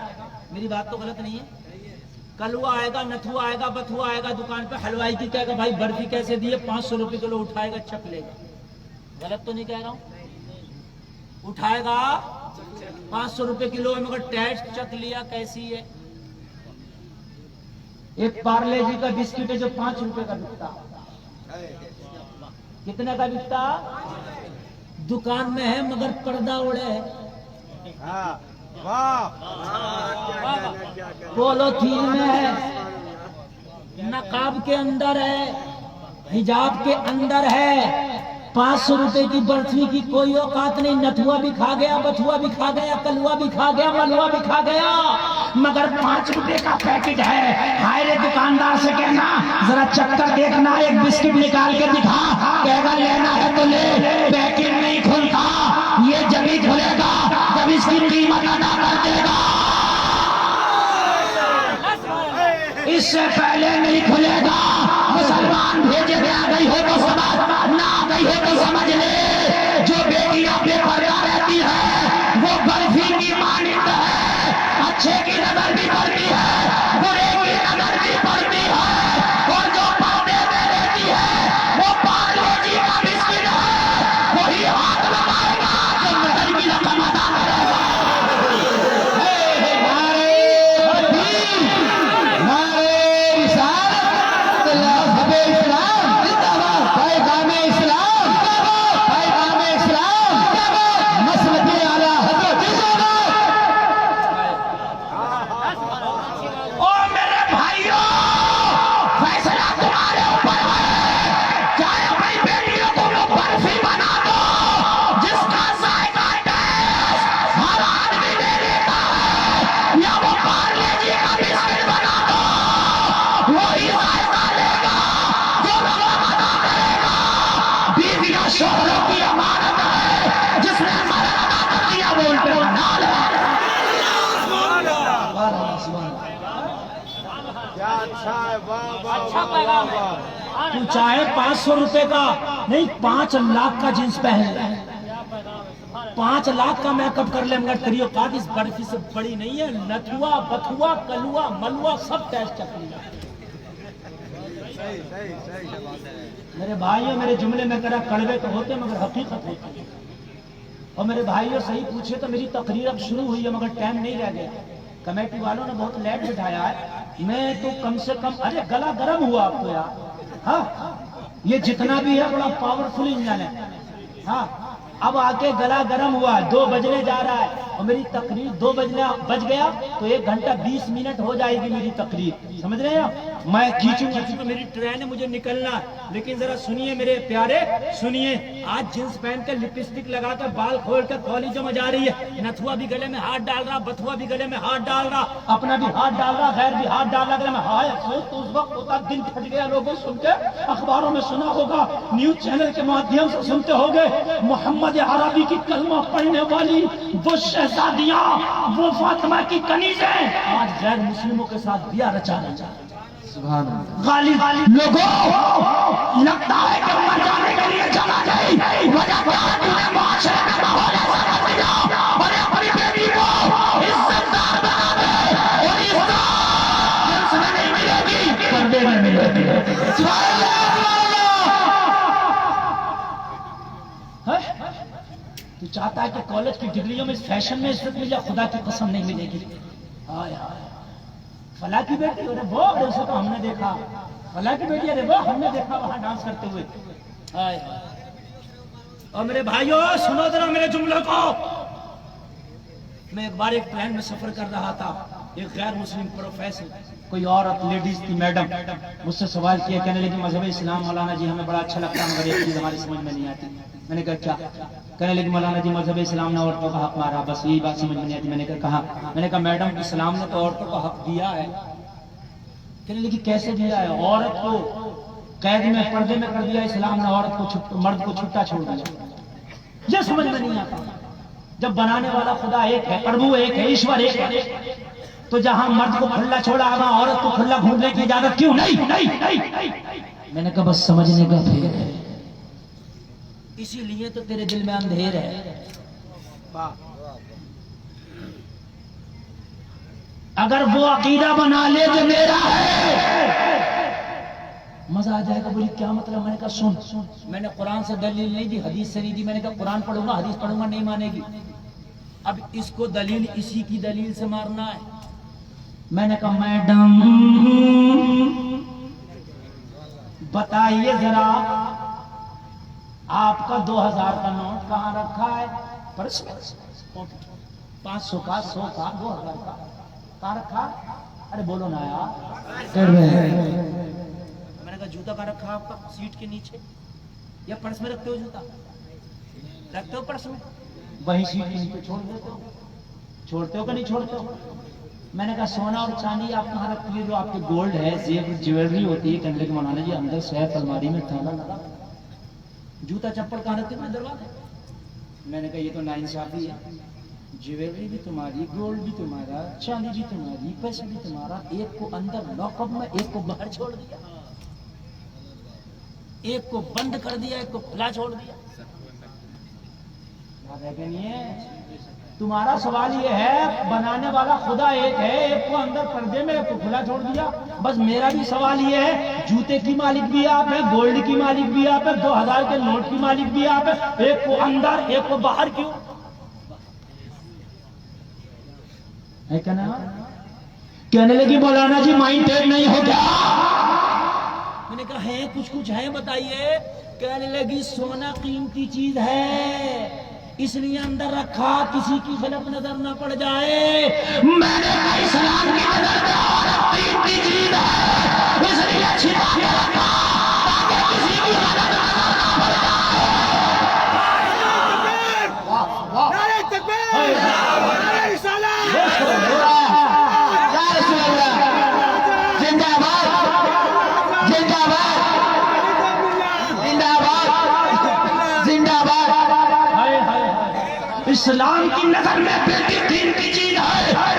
میری بات تو غلط نہیں ہے؟ کلوا آئے گا، نتھوا آئے گا، بتھوا آئے گا دکان پہ، حلوائی کی کہے گا بھائی برفی کیسے دی ہے؟ 500 روپے کلو، اٹھائے گا چک لے گا۔ غلط تو نہیں کہہ رہا ہوں؟ اٹھائے گا 500 روپے کلو ہے، مگر ٹیسٹ چک لیا کیسی ہے۔ ایک پارلے جی کا بسکٹ ہے جو 5 روپے کا بکتا، کتنے کا بکتا؟ دکان میں ہے مگر پردہ اڑے ہے، پولوتھین میں ہے، نقاب کے اندر ہے، حجاب کے اندر ہے۔ 500 روپے کی برفی کی کوئی اوقات نہیں، نتھوا بھی کھا گیا، بتھوا بھی کھا گیا، کلوا بھی کھا گیا، ملوا بھی کھا گیا، مگر 5 روپے کا پیکٹ ہے۔ ہائے رے دکاندار سے کہنا ذرا چکھ کر دیکھنا، ایک بسکٹ نکال کے دکھا، کہے گا لینا ہے تو لے، پیکٹ نہیں کھلتا، یہ جبھی کھلے گا جب اس کی قیمت ادا کر دے گا، اس سے پہلے نہیں کھلے گا۔ مسلمان بھیجے گیا، گئی ہو تو سمجھ، نہ گئی ہو تو سمجھ لے، جو بیٹیاں بے پردہ شوہروں کی امانت ہے، جس نے مرد ادا کر دیا وہ ان پہ حلال ہے۔ کیا اچھا ہے، واہ واہ اچھا واہ پیغام واہ ہے۔ واہ۔ تو چاہے 500 روپے کا نہیں 5 لاکھ کا جنس پہن لے، 5 لاکھ کا میک اپ کر لے، مگر تیری اوقات اس برفی سے بڑی نہیں ہے۔ نتھوا بتھوا کلوا ملوا سب ٹیسٹ چک لیا۔ صحیح صحیح صحیح۔ میرے بھائیوں میرے جملے میں کرا کڑوے تو ہوتے مگر حقیقت ہوتی ہے۔ اور میرے بھائیوں صحیح پوچھے تو میری تقریر اب شروع ہوئی ہے مگر ٹائم نہیں رہ گیا۔ کمیٹی والوں نے بہت لیٹ بٹھایا ہے، میں تو کم سے کم ارے گلا گرم ہوا اب تو یار۔ ہاں یہ جتنا بھی ہے بڑا پاورفل انجن ہے۔ ہاں اب آگے گلا گرم ہوا ہے، 2 بجنے جا رہا ہے اور میری تقریر 2 بج گیا تو 1 گھنٹہ 20 منٹ ہو جائے گی میری تقریر، سمجھ رہے ہیں آپ؟ میں کھینچوں گا، میری ٹرین ہے مجھے نکلنا ہے، لیکن ذرا سنیے میرے پیارے، سنیے۔ آج جنس پہن کے لپسٹک لگا کر بال کھول کر کالجوں میں جا رہی ہے، نتھوا بھی گلے میں ہاتھ ڈال رہا، بتھوا بھی گلے میں ہاتھ ڈال رہا، اپنا بھی ہاتھ ڈال رہا، غیر بھی ہاتھ ڈال رہا گلے میں۔ ہائے افسوس تو اس وقت ہوتا دل پھٹ گیا، لوگوں سن کے اخباروں میں سنا ہوگا، نیوز چینل کے مادھیم سے سنتے ہوگے، محمد عربی کی کلمہ پڑھنے والی وہ شہزادیاں، وہ فاطمہ کی کنیزیں آج غیر مسلموں کے ساتھ بیاہ رچا رہا ہے۔ غالب لوگوں لگتا ہے کہ مر جانے کے لیے چلا نہیں، وجہ کیا ہے؟ تم نے معاشرے میں ماحول ایسا کر دیا اور اپنی بیٹی کو عزت دار بنا دے، اور عزت جنس میں نہیں ملے گی، پردے میں ملے گی۔ سبحان اللہ! تو چاہتا ہے کہ کالج کی ڈگریوں میں اس فیشن میں عزت مل جائے، خدا کی قسم نہیں ملے گی۔ ہائے ہائے فلاں کی بیٹی، ارے وہ اسے تو ہم نے دیکھا، فلاں کی بیٹی، ارے وہ ہم نے دیکھا وہاں ڈانس کرتے ہوئے۔ ہائے اور میرے بھائیوں سنو ذرا میرے جملے کو۔ میں ایک بار ایک ٹرین میں سفر کر رہا تھا، ایک غیر مسلم پروفیسر کوئی عورت لیڈیز تھی میڈم، مجھ سے سوال کیا، کہنے لگی مذہب اسلام مولانا جی ہمیں بڑا اچھا لگتا ہے مگر ایک چیز ہماری سمجھ میں نہیں آتی۔ میں نے کہا کیا؟ کہنے لگی مولانا جی مذہب اسلام نے عورتوں کا حق مارا، بس یہی بات سمجھ میں نہیں آتی۔ میں نے کہا میں نے کہا میڈم اسلام نے تو عورتوں کا حق دیا ہے۔ کہنے لگی کیسے دیا ہے؟ عورت کو قید میں پردے میں کر دیا اسلام نے، عورت کو مرد کو چھٹا چھوڑ دیا۔ یہ سمجھ میں نہیں آتا، جب بنانے والا خدا ایک ہے، پربھو ایک ہے، ایشور ایک ہے، تو جہاں مرد کو کھلا چھوڑا وہاں عورت کو کھلا گھومنے کی اجازت کیوں نہیں؟ میں نے کہا بس سمجھنے کا پھر ہے، اسی لیے تو تیرے دل میں اندھیر ہے۔ اگر وہ عقیدہ بنا لے جو میرا ہے مزہ آ جائے گا۔ بولی کیا مطلب؟ میں نے کہا سن، میں نے قرآن سے دلیل نہیں دی، حدیث سے نہیں دی، میں نے کہا قرآن پڑھوں گا حدیث پڑھوں گا نہیں مانے گی، اب اس کو دلیل اسی کی دلیل سے مارنا ہے۔ میں نے کہا میڈم بتائیے ذرا آپ کا 2000 کا نوٹ کہاں رکھا ہے؟ پرس میں، 500 کا، 100 کا، 2000 کا کہاں رکھا؟ ارے بولو نا یار۔ میں نے کہا جوتا کہاں رکھا آپ کا؟ سیٹ کے نیچے یا پرس میں رکھتے ہو؟ جوتا رکھتے ہو پرس میں؟ وہی سیٹ کے نیچے چھوڑ دیتے ہو، چھوڑتے ہو کہ نہیں چھوڑتے ہو؟ میں نے کہا سونا اور چاندی آپ کہاں رکھتی ہے؟ جو آپ کے گولڈ ہے، زیب جیولری ہوتی ہے، کہنے لگے مولانا جی اندر سیف الماری میں تالا لگا۔ جوتا چپل کہاں رکھتے ہیں دروازے؟ میں نے کہا یہ تو ناانصافی ہے، جیولری بھی تمہاری، گولڈ بھی تمہارا، چاندی بھی تمہاری، پیسے بھی تمہارا، ایک کو اندر لاک اپ میں، ایک کو باہر چھوڑ دیا، ایک کو بند کر دیا، ایک کو کھلا چھوڑ دیا۔ تمہارا سوال یہ ہے بنانے والا خدا ایک ہے، ایک کو اندر پردے میں، ایک کو کھلا چھوڑ دیا۔ بس میرا بھی سوال یہ ہے، جوتے کی مالک بھی آپ ہے، گولڈ کی مالک بھی آپ ہے، 2000 کے نوٹ کی مالک بھی آپ ہے، ایک کو اندر ایک کو باہر کیوں ہے؟ کہنے لگی مولانا جی مائنڈ ٹیڈ نہیں ہو گیا۔ میں نے کہا ہے کچھ ہے بتائیے۔ کہنے لگی سونا قیمتی چیز ہے اس لیے اندر رکھا کسی کی غلط نظر نہ پڑ جائے۔ میں نے کہا اسلام کی نظر میں عورت قیمتی چیز ہے اس لیے چھپا کے رکھا تاکہ کسی کی غلط نظر نہ پڑ جائے۔ نعرہ تکبیر، نعرہ رسالت، اسلام کی نظر میں بیٹی دین کی چیز ہے،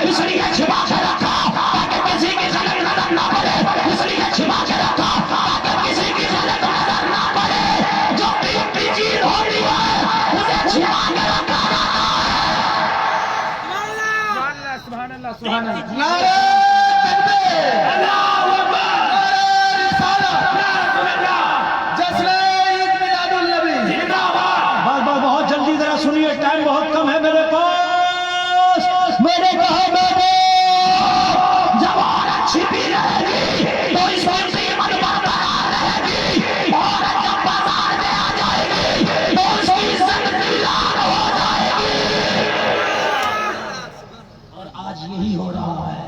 اس لیے چھپا کے رکھا تاکہ کسی کی غلط نظر نہ پڑے، اس لیے چھپا کے رکھا تاکہ کسی کی غلط نظر نہ پڑے۔ جو دین کی چیز ہوتی ہے اسے چھپا کے رکھا جاتا ہے۔ سبحان اللہ سبحان اللہ۔ نعرہ تکبیر، اللہ اکبر، نعرہ رسالت، جشن عید میلاد النبی زندہ باد۔ بس بہت جلدی ذرا سنیے، ٹائم بہت کم ہے میرے پاس۔ میں نے کہا زبان اچھی بھی رہے گی تو اس میں قیمت برقرار رہے گی، اور جب بازار میں آ جائے گی تو اس کی عزت نیلام ہو جائے گی۔ اور آج یہی ہو رہا ہے،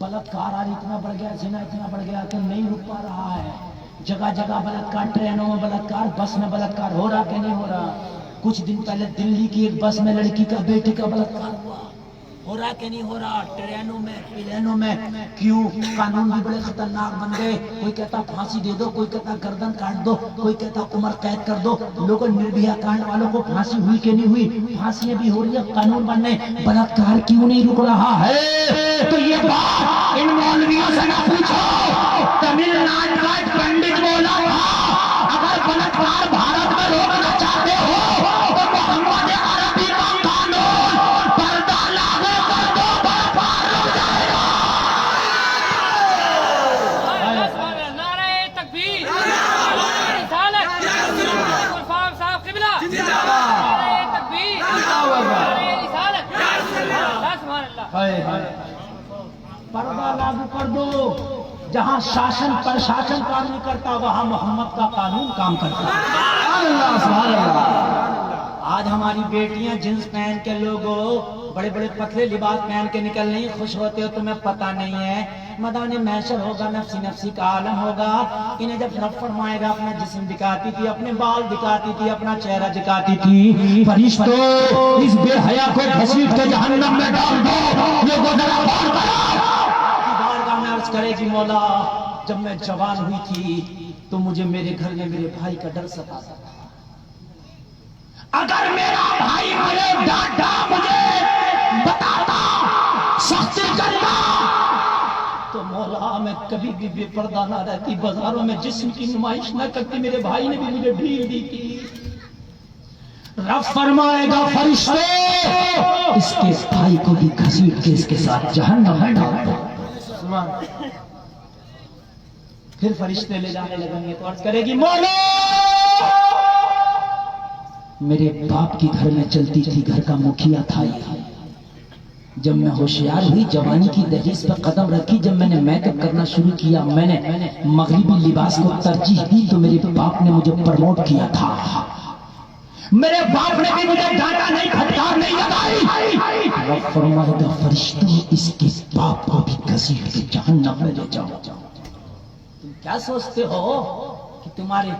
بلاکار آج اتنا بڑھ گیا، زنا اتنا بڑھ گیا کہ نہیں رک پا رہا ہے۔ جگہ جگہ بلاکار، ٹرینوں میں بلاکار، بس میں بلاکار ہو رہا کہ نہیں ہو رہا؟ کچھ دن پہلے دلی کی ایک بس میں لڑکی کا بیٹے کا بلاکار ہوا، ہو رہا کہ نہیں ہو رہا؟ ٹرینوں میں، پلینوں میں، کیوں؟ قانون بھی بڑے خطرناک بن گئے، کوئی کہتا پھانسی دے دو، کوئی کہتا گردن کاٹ دو، کوئی کہتا عمر قید کر دو۔ لوگوں نربھیا کانڈ والوں کو پھانسی ہوئی کہ نہیں ہوئی؟ پھانسیاں بھی ہو رہی ہیں، قانون بننے، بلاکار کیوں نہیں رک رہا ہے؟ تو یہ بات ان مولویوں سے نہ پوچھو۔ تمل ناڈو کا ایک پنڈت بولا تھا، اگر بلاکار بھارت میں روکنا چاہتے ہو تو محمد عربی کا قانون پردہ لاگو کر دو، بلاکار رک جائے گا۔ نعرہ تکبیر، نعرہ رسالت، غلام صاحب قبلہ، نعرہ تکبیر، نعرہ رسالت، سبحان اللہ۔ پردہ لاگو کر دو، جہاں شاشن پرشاشن کام نہیں کرتا وہاں محمد کا قانون کام کرتا ہے۔ اللہ سبحان اللہ۔ آج ہماری بیٹیاں جنس پہن کے، لوگوں بڑے بڑے پتلے لباس پہن کے نکل رہی، خوش ہوتے ہو، تمہیں پتہ نہیں ہے میدان محشر ہوگا، نفسی نفسی کا عالم ہوگا۔ انہیں جب رب فرمائے گا، اپنا جسم دکھاتی تھی، اپنے بال دکھاتی تھی، اپنا چہرہ دکھاتی تھی، فرشتوں اس بے حیا کو گھسیٹ کے جہنم میں ڈال دو، یہ گزرا بار بارگاہ میں عرض کرے گی، مولا جب میں جوان ہوئی تھی تو مجھے میرے گھر میں میرے بھائی کا ڈر ستا تھا، اگر میرا بھائی مجھے ڈانٹا، مجھے بتاتا، سختی کرتا، تو مولا میں کبھی بھی بے پردہ نہ رہتی، بازاروں میں جسم کی نمائش نہ کرتی، میرے بھائی نے بھی مجھے ڈھیل دی تھی۔ رب فرمائے گا، فرشتے اس کے بھائی کو بھی گھسیٹ کے اس کے ساتھ جہنم میں ڈال دو۔ پھر فرشتے لے جانے لگیں گے تو عرض کرے گی، مولا میرے باپ کی گھر میں چلتی تھی، گھر کا مکھیا تھا یہ۔ جب میں ہوشیار ہوئی، جوانی کی دہلیز پر قدم رکھی، جب میں نے میک اپ کرنا شروع کیا، میں نے مغربی لباس کو ترجیح دی، تو میرے باپ نے مجھے پروموٹ کیا تھا۔ میرے باپ نے بھی مجھے ڈانٹا نہیں، پھٹکار نہیں لگائی۔ رب فرمائے گا، فرشتوں اس کے باپ کو بھی گھسیٹ کے جہنم میں لے جاؤ۔ تم کیا سوچتے ہو کہ تمہاری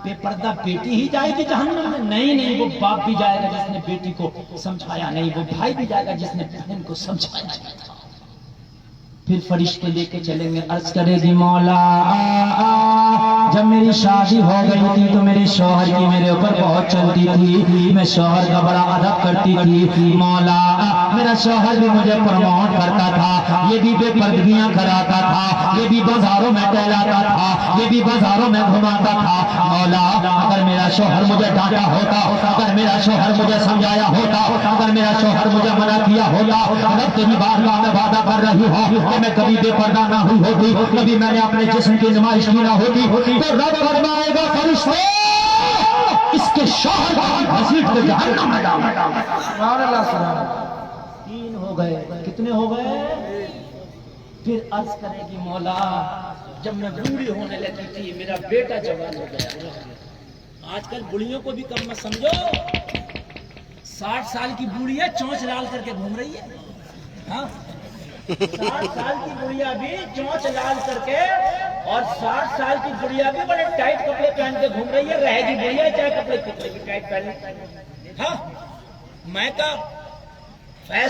بے پردہ بیٹی ہی جائے گی جہنم میں؟ نہیں، وہ باپ بھی جائے گا جس نے بیٹی کو سمجھایا نہیں، وہ بھائی بھی جائے گا جس نے بہن کو سمجھایا نہیں تھا۔ پھر فرشتے لے کے چلیں گے، عرض کرے گی، مولا جب میری شادی ہو گئی تھی تو میرے شوہر کی میرے اوپر بہت چلتی تھی، میں شوہر کا بڑا ادب کرتی تھی، مولا میرا شوہر بھی مجھے پروموٹ کرتا تھا، یہ بھی بے پردگیاں کراتا تھا، یہ بھی بازاروں میں ٹہلاتا تھا، یہ بھی بازاروں میں گھماتا تھا، مولا اگر میرا شوہر مجھے ڈانٹا ہوتا، اگر میرا شوہر مجھے سمجھایا ہوتا، اگر میرا شوہر مجھے منع کیا ہوتا، رب تیری بارگاہ میں وعدہ کر رہی ہوں کہ میں کبھی بے پردہ نہ ہوئی ہوتی، کبھی میں نے اپنے جسم کی نمائش کی نہ ہوتی، تو رب فرمائے گا، فرشتے اس کے شوہر کو گھسیٹ کے جہنم میں ڈال۔ سبحان اللہ سبحان اللہ۔ تین ہو گئے، کتنے ہو گئے؟ پھر عرض کرے گی، مولا جب میں بوڑھی ہونے لگی تھی، میرا بیٹا جوان ہو گیا۔ آج کل بوڑھیوں کو بھی کم مت سمجھو، 60 سال کی بوڑھی ہے، چونچ لال کر کے گھوم رہی ہے۔ ہاں 60 سال کی بڑھیا بھی چونچ لال کر کے، اور 60 سال کی بڑھیا بھی بڑے ٹائٹ کپڑے پہن کے گھوم رہی ہے، رہے گی بڑھیا چاہے کپڑے کتنے بھی ٹائٹ پہنے۔ ہاں میں کہا